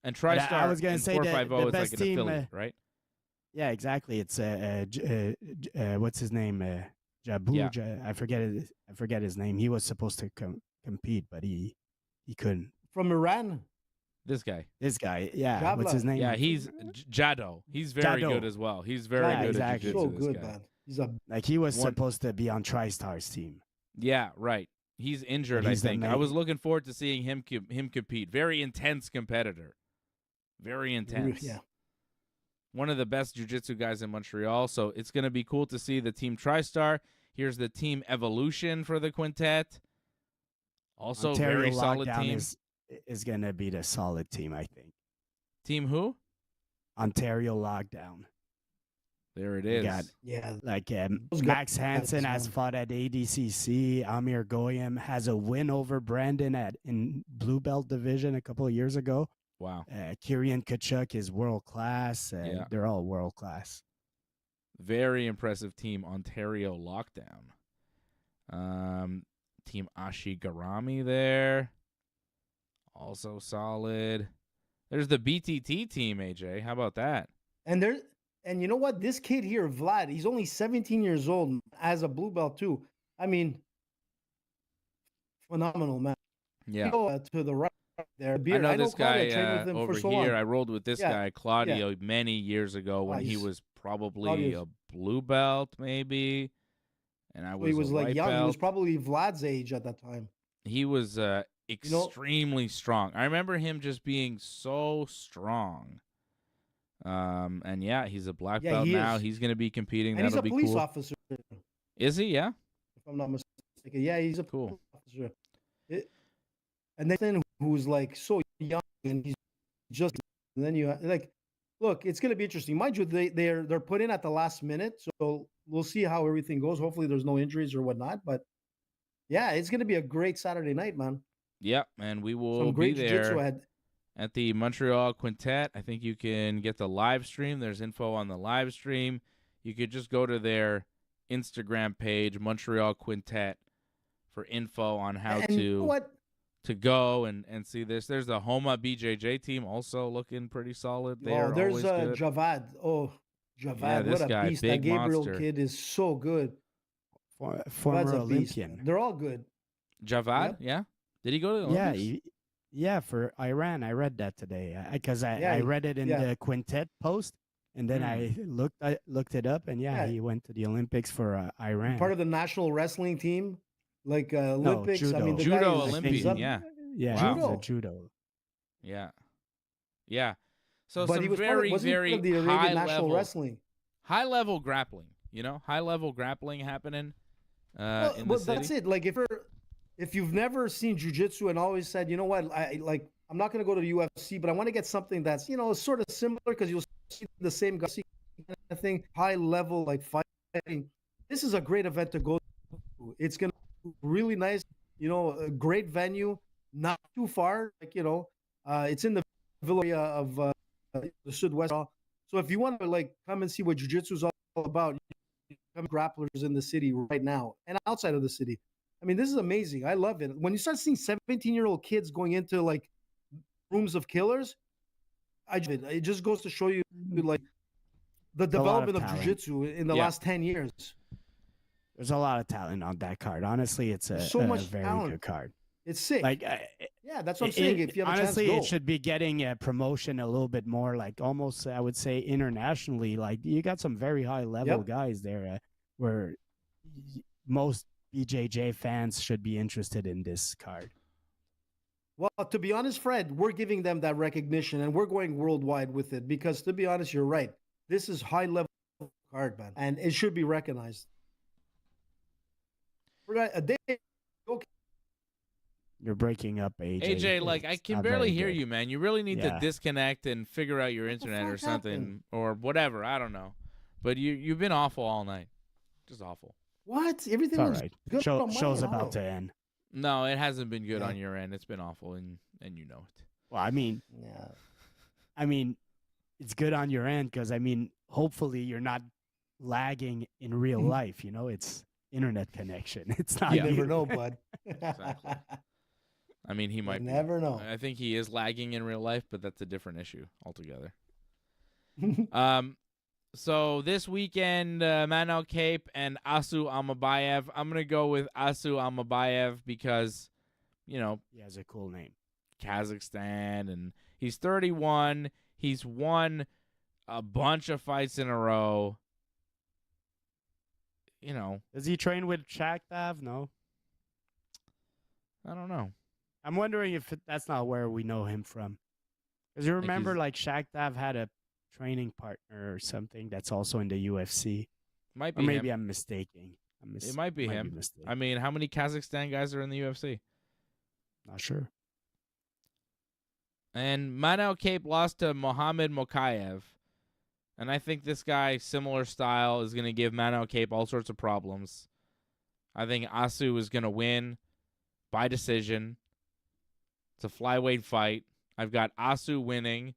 And But TriStar I was gonna and say the 450 is like best an team, affiliate, right? Yeah, exactly. It's what's his name? Jabu. Yeah, I forget his name. He was supposed to compete, but he couldn't. From Iran, this guy. This guy, yeah, what's his Javla. Yeah, name? he's Jado. He's very good Jado. as well. He's very Yeah, good at exactly. So jiu-jitsu, this good, guy. man. He's a Like he was One- supposed to be on TriStar's team. Yeah, right. He's injured, He's I the think. I main- was looking forward to seeing him compete. Very intense competitor. Very intense. yeah. One of the best jiu-jitsu guys in Montreal, so it's going to be cool to see the Team TriStar. Here's the Team Evolution for the quintet. Also, Ontario very solid Lockdown team. is gonna be the solid team, I think. Team who? Ontario Lockdown. There it We is. got Yeah. like Those Max guys, Hansen has man. fought at ADCC. Amir Goyam has a win over Brandon in blue belt division a couple of years ago. Wow. Kirian Kachuk is world class. Yeah. They're all world class. Very impressive team, Ontario Lockdown. Team Ashigarami there. Also solid. There's the BTT team, AJ. How about that? And you know what? This kid here, Vlad, he's only 17 years old as a blue belt too. I mean, phenomenal, man. Yeah. You go, to the right there. I Beard. know this Claudio. guy I trained with him over for so here. long. I rolled with this Yeah, guy, Claudio, many years ago when he he's- was probably Claudio's- a blue belt, maybe. And I was He was a like white young. belt. He was probably Vlad's age at that time. He was know- extremely strong. I remember him just being so strong. And yeah, he's a black Yeah, belt he now. is. He's going to be competing. And he's That'll a be police cool. officer, if Is he? Yeah. I'm not mistaken. Yeah, he's a Cool. police officer. And then who's like so young and he's just, and then you like, look, it's going to be interesting. Mind you, they're put in at the last minute, so we'll see how everything goes. Hopefully, there's no injuries or whatnot. But yeah, it's going to be a great Saturday night, man. Yep, and we will Some be great jiu-jitsu there ahead. at the Montreal Quintet. I think you can get the live stream. There's info on the live stream. You could just go to their Instagram page, Montreal Quintet, for info on how And you know what? to go and see this. There's the Homa BJJ team also looking pretty solid. They're There's always good. Javad. Oh, Javad, Yeah, this what a guy, beast! big That Gabriel monster. kid is so good. Former Javad's a beast. Olympian. They're all good. Javad, Yep. yeah? Did he go to the Yeah, Olympics? for Iran. I read that today because I Yeah, read it in yeah. the quintet post, and then I looked it up, and Yeah. he went to the Olympics for Iran. Part of the national wrestling team, like Olympics. I mean, the Judo guy is, Olympian, he's up- yeah. Yeah, Wow. he's a judo. Yeah. Yeah. So but some he was very, wasn't he very part of the Arabian high national level, wrestling. high level grappling. You know, high level grappling happening in the city. That's it. Like if you've never seen jiu-jitsu and always said, you know what, I'm not going to go to the UFC, but I want to get something that's sort of similar because you'll see the same Garcia kind of thing, high level like fighting. This is a great event to go to. It's going to be really nice. A great venue, not too far. It's in the villa area of the Southwest. So if you want to come and see what jiu-jitsu is all about, you come grapplers in the city right now and outside of the city. I mean, this is amazing. I love it. When you start seeing 17-year-old kids going into rooms of killers, it just goes to show you the a lot of development of talent. jiu-jitsu in the last 10 years. There's a lot of talent on that card. Honestly, it's There's so much very talent. good card. It's sick. Yeah, that's what I'm saying. If you have a honestly, chance, go. it should be getting a promotion a little bit more, almost, I would say, internationally. You got some very high level guys there, where most BJJ fans should be interested in this card. Well, to be honest, Fred, we're giving them that recognition, and we're going worldwide with it because, to be honest, you're right. This is high level card, man, and it should be recognized. You're breaking up, AJ. AJ, I It's can not barely very hear good. you, man. You really need to Yeah. disconnect and figure out your internet or fuck something happened? or whatever. I don't know. But you've been awful all night. Just awful. What? It's Everything all looks right. good. on my Show's end. about to end. No, it hasn't been good Yeah. on your end. It's been awful, and you know it. Well, I mean, Yeah. it's good on your end because, hopefully you're not lagging in real life. It's internet connection. It's not You Yeah. never you. know, bud. Exactly. I mean, he might You be. never know. I think he is lagging in real life, but that's a different issue altogether. So this weekend, Manel Cape and Asu Amabayev. I'm going to go with Asu Amabayev because, you know, He has a cool name. Kazakhstan, and he's 31. He's won a bunch of fights in a row. You know, Does he train with Shakhtar? No. I don't know. I'm wondering if that's not where we know him from. Because you remember, he's- like Shakhtar had a training partner or something that's also in the UFC. Might Or be maybe him. I'm mistaken. It might be him. mistaken. I mean, how many Kazakhstan guys are in the UFC? Not sure. And Manel Cape lost to Mohamed Mokayev. And I think this guy, similar style, is going to give Manel Cape all sorts of problems. I think Asu is going to win by decision. It's a flyweight fight. I've got Asu winning,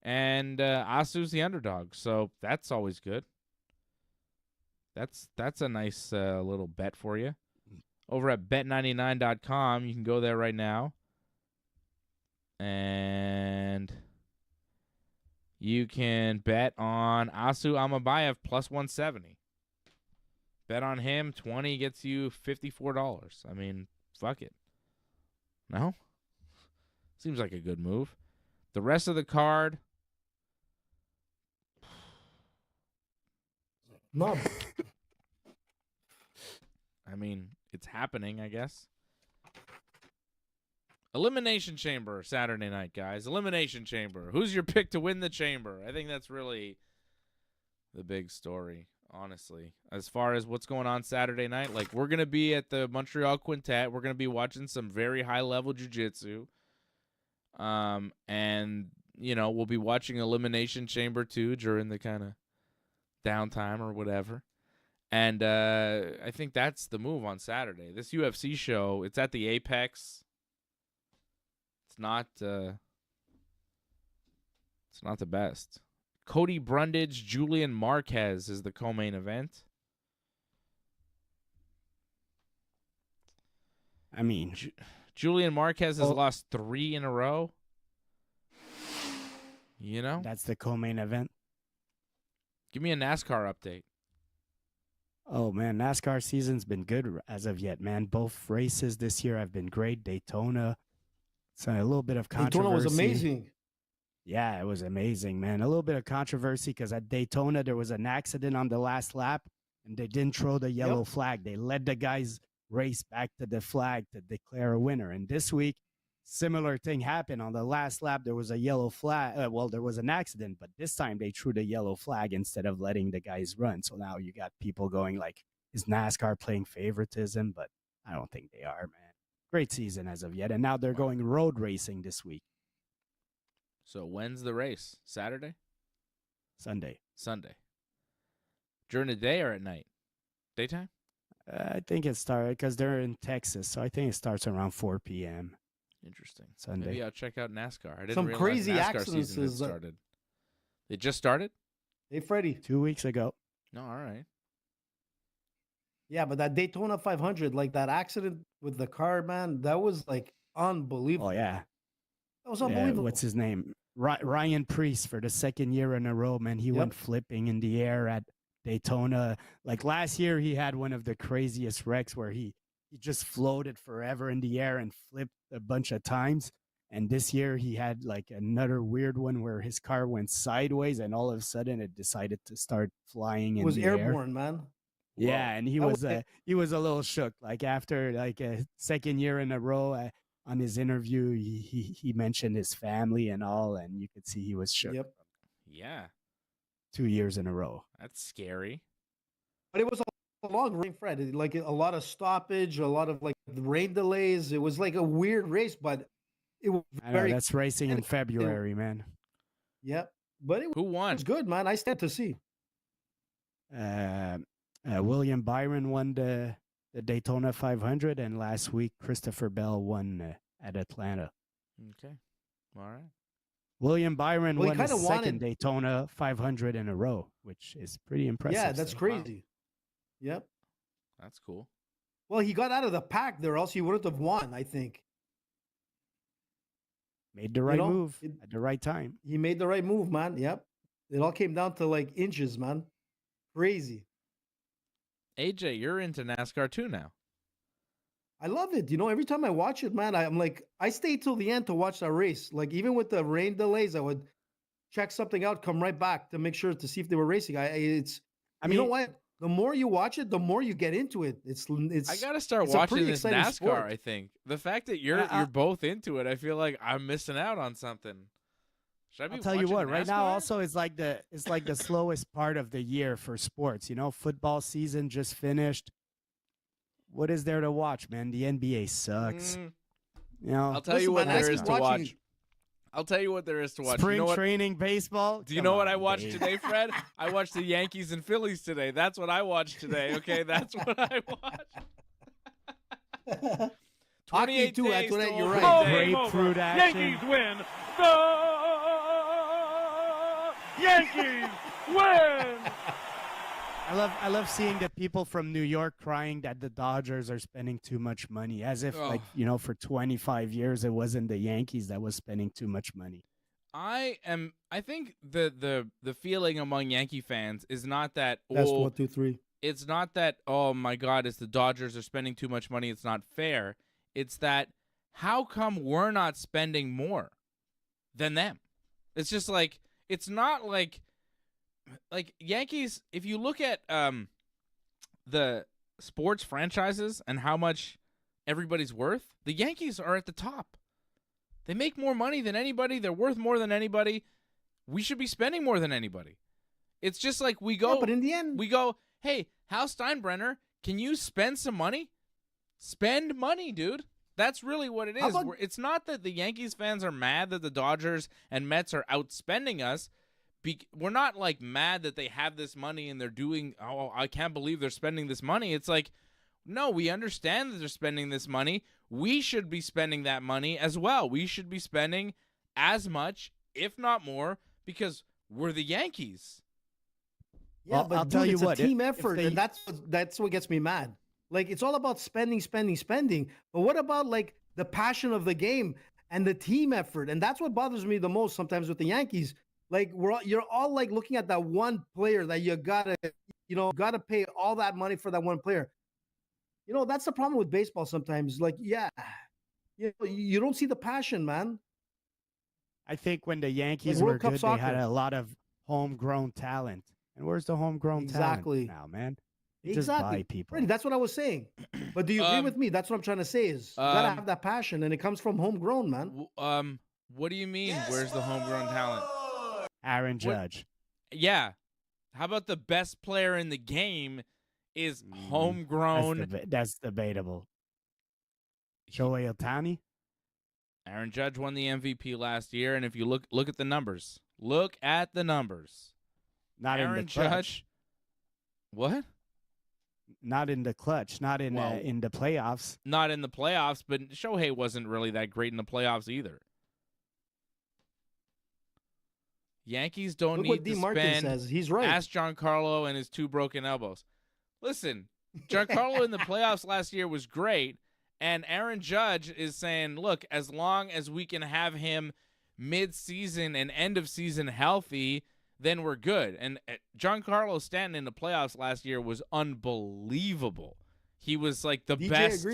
and Asu's the underdog, so that's always good. That's a nice little bet for you. Over at bet99.com, you can go there right now. And you can bet on Asu Amabayev plus 170. Bet on him, 20 gets you $54. I mean, fuck it. No? Seems like a good move. The rest of the card, No, I mean, it's happening, I guess. Elimination Chamber Saturday night, guys. Elimination Chamber. Who's your pick to win the chamber? I think that's really the big story, honestly. As far as what's going on Saturday night, like, we're going to be at the Montreal Quintet. We're going to be watching some very high-level jiu-jitsu. And, you know, we'll be watching Elimination Chamber 2 during the kind of downtime or whatever. And I think that's the move on Saturday. This UFC show, it's at the Apex. It's not the best. Cody Brundage, Julian Marquez is the co-main event. I mean, Julian Marquez has lost 3 in a row. You know? that's the co-main event. Give me a NASCAR update. Oh, man, NASCAR season's been good as of yet, man. Both races this year have been great. Daytona, it's a little bit of controversy. Daytona was amazing. Yeah, it was amazing, man. A little bit of controversy because at Daytona, there was an accident on the last lap, and they didn't throw the yellow flag. They let the guys race back to the flag to declare a winner. And this week, similar thing happened. On the last lap, there was a yellow flag. There was an accident, but this time they threw the yellow flag instead of letting the guys run. So now you got people going like, is NASCAR playing favoritism? But I don't think they are, man. Great season as of yet. And now they're going road racing this week. So when's the race? Saturday? Sunday. During the day or at night? Daytime? I think it started because they're in Texas. So I think it starts around 4 p.m. Interesting. Sunday. Maybe I'll check out NASCAR. I didn't Some realize crazy NASCAR accidents season had is, started. They just started? Hey, Freddie. 2 weeks ago. No, all right. Yeah, but that Daytona 500, like that accident with the car, man, that was like unbelievable. Oh, yeah. That was Yeah, unbelievable. what's his name? Ryan Priest for the second year in a row, man. He went flipping in the air at Daytona. Like last year, he had one of the craziest wrecks where he just floated forever in the air and flipped a bunch of times. And this year, he had like another weird one where his car went sideways and all of a sudden it decided to start flying in It was the air. airborne, man. Yeah, and he That was was- he was a little shook. Like after like a second year in a row, on his interview, he mentioned his family and all, and you could see he was shook. Yep. Yeah, 2 years in a row. that's scary. But it was a long rain, Fred. Like a lot of stoppage, a lot of like rain delays. It was like a weird race, but it was I know very. that's racing in February, man. Yep. But it Who won? was good, man. I stand to see. William Byron won the Daytona 500, and last week Christopher Bell won at Atlanta. Okay, all right. William Byron Well, he won his kinda second wanted- Daytona 500 in a row, which is pretty impressive. Yeah, that's still. crazy. Yep. That's cool. Well, he got out of the pack there, else he wouldn't have won, I think. Made the right know, move it- at the right time. He made the right move, man. Yep. It all came down to like inches, man. Crazy. AJ, you're into NASCAR too now. I love it. Every time I watch it, man, I'm like, I stay till the end to watch that race. Like even with the rain delays, I would check something out, come right back to make sure to see if they were racing. I mean, you know what? The more you watch it, the more you get into it. I gotta start it's a watching pretty this exciting NASCAR. sport. I think the fact that you're both into it, I feel like I'm missing out on something. Should I be I'll tell you watching what. Right now, NASCAR? also it's like the slowest part of the year for sports. Football season just finished. What is there to watch, man? The NBA sucks. I'll tell you what there is to watch. I'll tell you what there is to watch. Spring training baseball. Do you know what I watched today, Fred? I watched the Yankees and Phillies today. That's what I watched today. Okay, that's what I watched. 28 too, days. you're right. Grapefruit action. Yankees win. The Yankees win. I love seeing the people from New York crying that the Dodgers are spending too much money, as if for 25 years it wasn't the Yankees that was spending too much money. I think the feeling among Yankee fans is not that That's 1, 2, 3. It's not that, oh my God, it's the Dodgers are spending too much money, it's not fair. It's that how come we're not spending more than them? It's just like it's not like Yankees, if you look at the sports franchises and how much everybody's worth, the Yankees are at the top. They make more money than anybody. They're worth more than anybody. We should be spending more than anybody. It's just like we go, but in the end, we go, hey, Hal Steinbrenner, can you spend some money? Spend money, dude. That's really what it is. It's not that the Yankees fans are mad that the Dodgers and Mets are outspending us. We're not like mad that they have this money and they're doing, oh, I can't believe they're spending this money. It's like, no, we understand that they're spending this money. We should be spending that money as well. We should be spending as much, if not more, because we're the Yankees. Yeah, well, but I'll tell you it's what, a team effort, and that's what gets me mad. Like it's all about spending. But what about like the passion of the game and the team effort? And that's what bothers me the most sometimes with the Yankees. Like you're all like looking at that one player that you gotta pay all that money for that one player. That's the problem with baseball sometimes. Like, you don't see the passion, man. I think when the Yankees Like were World Cup good, soccer. they had a lot of homegrown talent. And where's the homegrown Exactly. talent now, man? They just buy people. Really, that's what I was saying. But do you agree with me? That's what I'm trying to say is you gotta have that passion, and it comes from homegrown, man. What do you mean? Where's the homegrown talent? Aaron Judge. Yeah. How about the best player in the game is homegrown? That's debatable. Shohei Ohtani? Aaron Judge won the MVP last year, and if you look at the numbers. Look at the numbers. Not Aaron in the clutch. Judge. What? Not in the clutch. Not in the playoffs. Not in the playoffs, but Shohei wasn't really that great in the playoffs either. Yankees don't Look need what to D. Martin spend. says. He's right. Ask Giancarlo and his 2 broken elbows. Listen, Giancarlo in the playoffs last year was great, and Aaron Judge is saying, look, as long as we can have him mid-season and end of season healthy, then we're good. And Giancarlo Stanton in the playoffs last year was unbelievable. He was like the best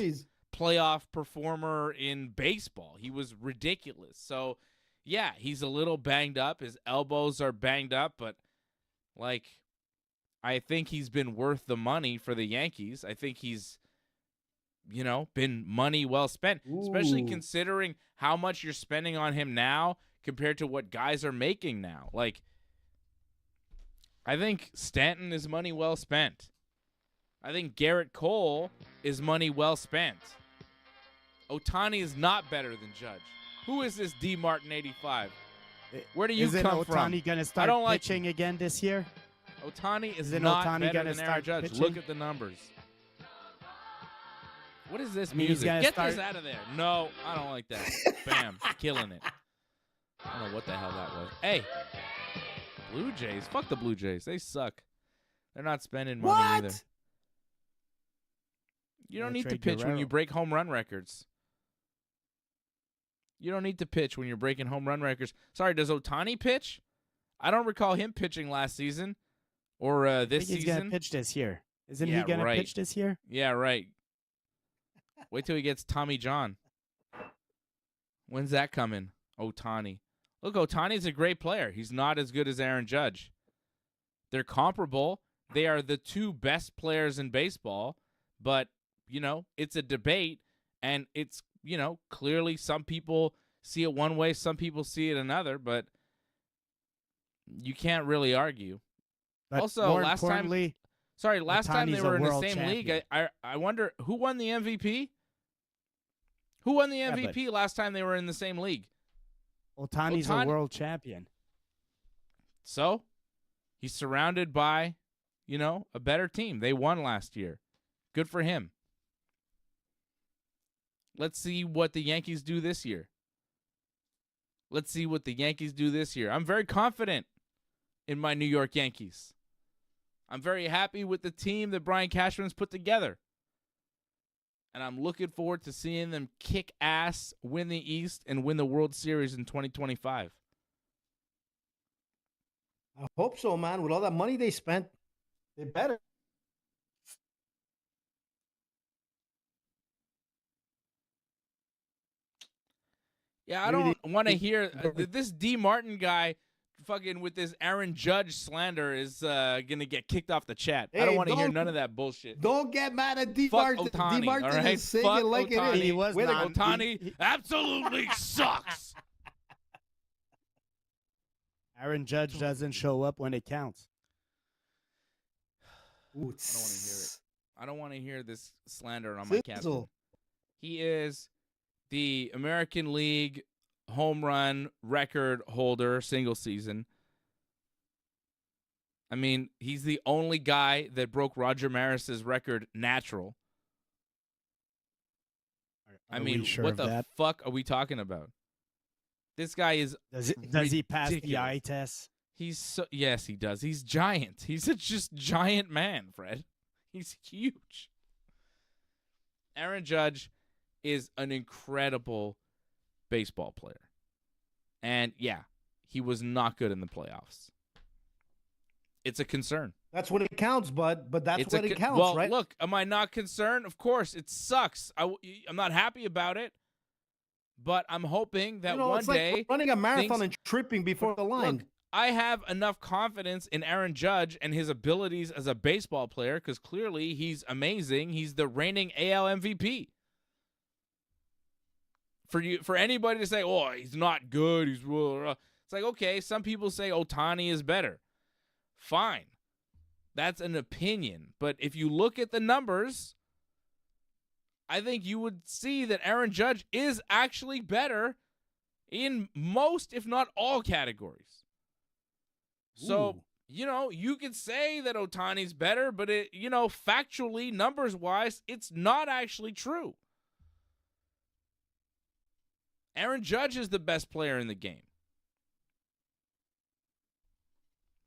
playoff performer in baseball. He was ridiculous. So, yeah, he's a little banged up. His elbows are banged up, but, like, I think he's been worth the money for the Yankees. I think he's, been money well spent, especially considering how much you're spending on him now compared to what guys are making now. Like, I think Stanton is money well spent. I think Garrett Cole is money well spent. Ohtani is not better than Judge. Who is this D. Martin 85? Where do you come from? Isn't Ohtani going to start pitching again this year? Ohtani is Isn't not Ohtani better gonna than Aaron start Judge. pitching? Look at the numbers. What is this he's music? gonna Get start- this out of there. No, I don't like that. Bam. Killing it. I don't know what the hell that was. Hey, Blue Jays. Fuck the Blue Jays. They suck. They're not spending money either. You don't need to pitch when you break home run records. You don't need to pitch when you're breaking home run records. Sorry, does Ohtani pitch? I don't recall him pitching last season or I this think he's season. gonna pitch this year. Isn't Yeah, he gonna right. pitch this year? Yeah, right. Wait till he gets Tommy John. When's that coming? Ohtani. Look, Ohtani's a great player. He's not as good as Aaron Judge. They're comparable. They are the two best players in baseball, but, it's a debate, and it's, clearly some people see it one way, some people see it another, but you can't really argue. But Also, more last time they Ohtani's were a in the world same league, champion. I wonder who won the MVP? Who won the Yeah, but- MVP last time they were in the same league? Ohtani's Ohtani- a world champion. So, he's surrounded by, a better team. They won last year. Good for him. Let's see what the Yankees do this year. I'm very confident in my New York Yankees. I'm very happy with the team that Brian Cashman's put together. And I'm looking forward to seeing them kick ass, win the East, and win the World Series in 2025. I hope so, man. With all that money they spent, they better. Yeah, I Maybe don't want to hear they- this D. Martin guy fucking with this Aaron Judge slander is going to get kicked off the chat. I don't Hey, want to hear don't- none of that bullshit. Don't get mad at D. Fuck Martin. Ohtani, D. Martin all right? is saying Fuck it like Ohtani. it is. He was Way to not. go. Ohtani absolutely sucks. Aaron Judge doesn't show up when it counts. Ooh, I don't want to hear this slander on my captain. Sizzle. He is the American League home run record holder single season. I mean, he's the only guy that broke Roger Maris's record natural. I Are mean, we sure what of the that? fuck are we talking about? This guy is Does he pass the ridiculous. eye test? yes, he does. He's giant. He's a just giant man, Fred. He's huge. Aaron Judge is an incredible baseball player. And yeah, he was not good in the playoffs. It's a concern. That's when it counts, bud. But that's It's when it counts, well, right? look, am I not concerned? Of course, it sucks. I'm not happy about it, but I'm hoping that one it's like day running a marathon things- and tripping before the line. Look, I have enough confidence in Aaron Judge and his abilities as a baseball player because clearly he's amazing. He's the reigning AL MVP. For anybody to say, "Oh, he's not good," it's like, okay, some people say Ohtani is better. Fine. That's an opinion. But if you look at the numbers, I think you would see that Aaron Judge is actually better in most, if not all, categories. So, Ooh. you could say that Ohtani's better, but factually, numbers-wise, it's not actually true. Aaron Judge is the best player in the game.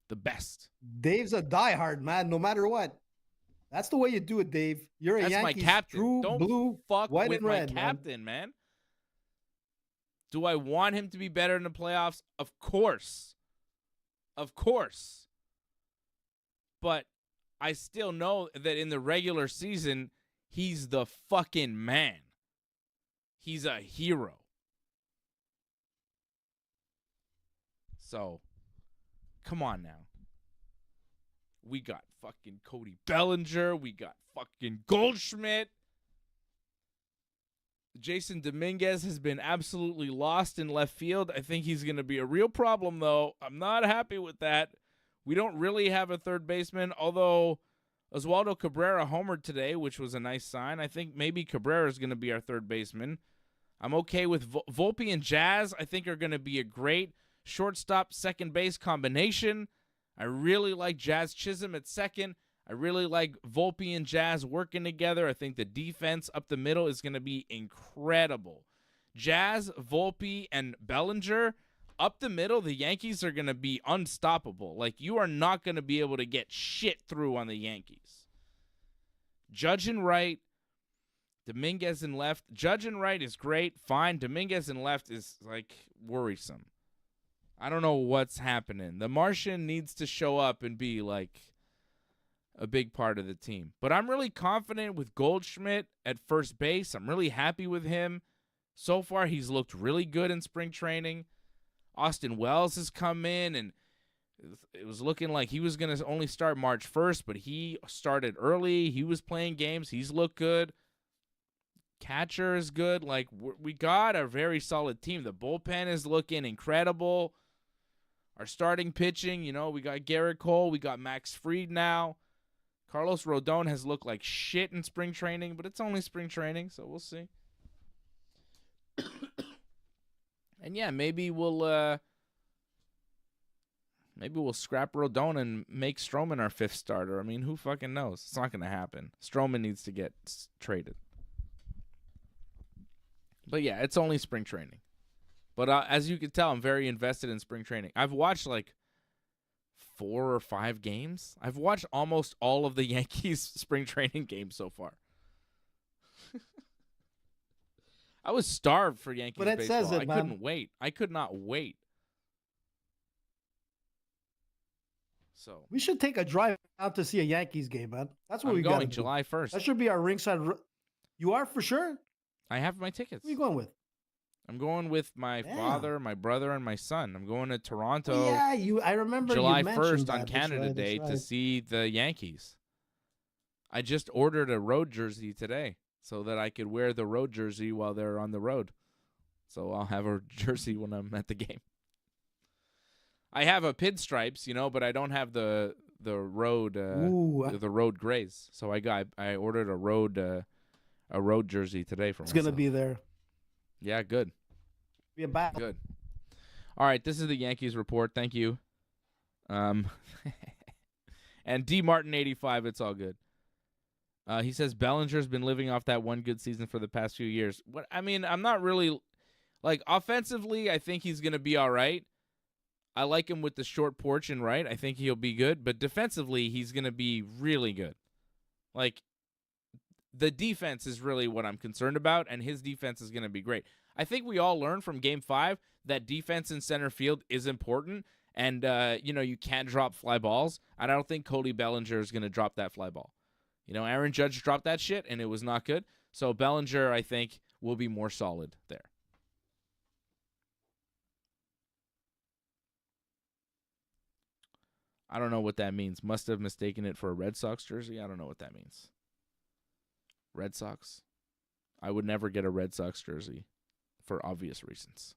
The best. Dave's a diehard, man, no matter what. That's the way you do it, Dave. You're a That's Yankees, my captain. true Don't blue, fuck white, with and my red, man. captain, man. Do I want him to be better in the playoffs? Of course. Of course. But I still know that in the regular season, he's the fucking man. He's a hero. So, come on now. We got fucking Cody Bellinger. We got fucking Goldschmidt. Jason Dominguez has been absolutely lost in left field. I think he's going to be a real problem, though. I'm not happy with that. We don't really have a third baseman, although Oswaldo Cabrera homered today, which was a nice sign. I think maybe Cabrera is going to be our third baseman. I'm okay with Volpe and Jazz. I think are going to be a great shortstop, second base combination. I really like Jazz Chisholm at second. I really like Volpe and Jazz working together. I think the defense up the middle is going to be incredible. Jazz, Volpe, and Bellinger up the middle, the Yankees are going to be unstoppable. Like, you are not going to be able to get shit through on the Yankees. Judge and right, Dominguez in left. Judge and right is great, fine. Dominguez in left is, like, worrisome. I don't know what's happening. The Martian needs to show up and be like a big part of the team. But I'm really confident with Goldschmidt at first base. I'm really happy with him. So far, he's looked really good in spring training. Austin Wells has come in, and it was looking like he was going to only start March 1st, but he started early. He was playing games. He's looked good. Catcher is good. Like, we got a very solid team. The bullpen is looking incredible. Our starting pitching, we got Garrett Cole. We got Max Fried now. Carlos Rodon has looked like shit in spring training, but it's only spring training, so we'll see. And yeah, maybe we'll scrap Rodon and make Stroman our 5th starter. I mean, who fucking knows? It's not going to happen. Stroman needs to get traded. But yeah, it's only spring training. But as you can tell, I'm very invested in spring training. I've watched like 4 or 5 games. I've watched almost all of the Yankees spring training games so far. I was starved for Yankees baseball. Says it, I couldn't wait. I could not wait. So we should take a drive out to see a Yankees game, man. That's what I'm we got. going July 1st. That should be our ringside. You are for sure? I have my tickets. Who are you going with? I'm going with my father, my brother, and my son. I'm going to Toronto. Oh, yeah, I remember July you 1st that. on Canada Day right. to see the Yankees. I just ordered a road jersey today so that I could wear the road jersey while they're on the road. So I'll have a jersey when I'm at the game. I have a pinstripes, but I don't have the road the road grays. So I ordered a road jersey today for myself. It's gonna be there. Yeah, good. Be a battle. Good. All right, this is the Yankees report. Thank you. And D Martin 85. It's all good. He says Bellinger's been living off that one good season for the past few years. I'm not really offensively. I think he's gonna be all right. I like him with the short porch and right. I think he'll be good. But defensively, he's gonna be really good. The defense is really what I'm concerned about, and his defense is going to be great. I think we all learned from Game 5 that defense in center field is important, and, you can't drop fly balls, and I don't think Cody Bellinger is going to drop that fly ball. Aaron Judge dropped that shit, and it was not good. So Bellinger, I think, will be more solid there. I don't know what that means. Must have mistaken it for a Red Sox jersey. I don't know what that means. Red Sox. I would never get a Red Sox jersey for obvious reasons.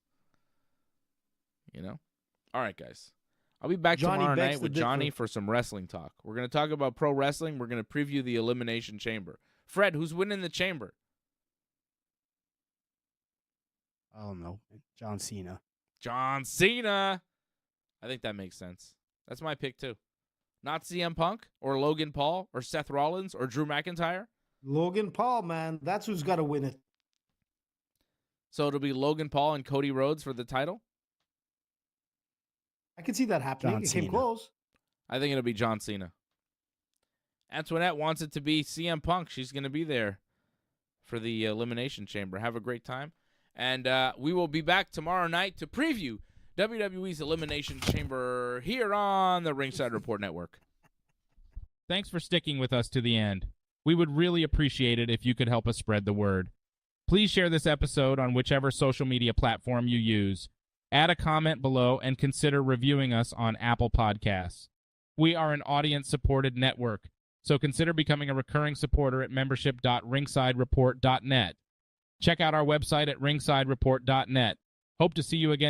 All right, guys. I'll be back tomorrow night with Johnny for some wrestling talk. We're going to talk about pro wrestling. We're going to preview the Elimination Chamber. Fred, who's winning the Chamber? I don't know. John Cena. John Cena. I think that makes sense. That's my pick, too. Not CM Punk or Logan Paul or Seth Rollins or Drew McIntyre. Logan Paul, man. That's who's got to win it. So it'll be Logan Paul and Cody Rhodes for the title? I can see that happening. It came close. I think it'll be John Cena. Antoinette wants it to be CM Punk. She's going to be there for the Elimination Chamber. Have a great time. And we will be back tomorrow night to preview WWE's Elimination Chamber here on the Ringside Report Network. Thanks for sticking with us to the end. We would really appreciate it if you could help us spread the word. Please share this episode on whichever social media platform you use. Add a comment below and consider reviewing us on Apple Podcasts. We are an audience-supported network, so consider becoming a recurring supporter at membership.ringsidereport.net. Check out our website at ringsidereport.net. Hope to see you again.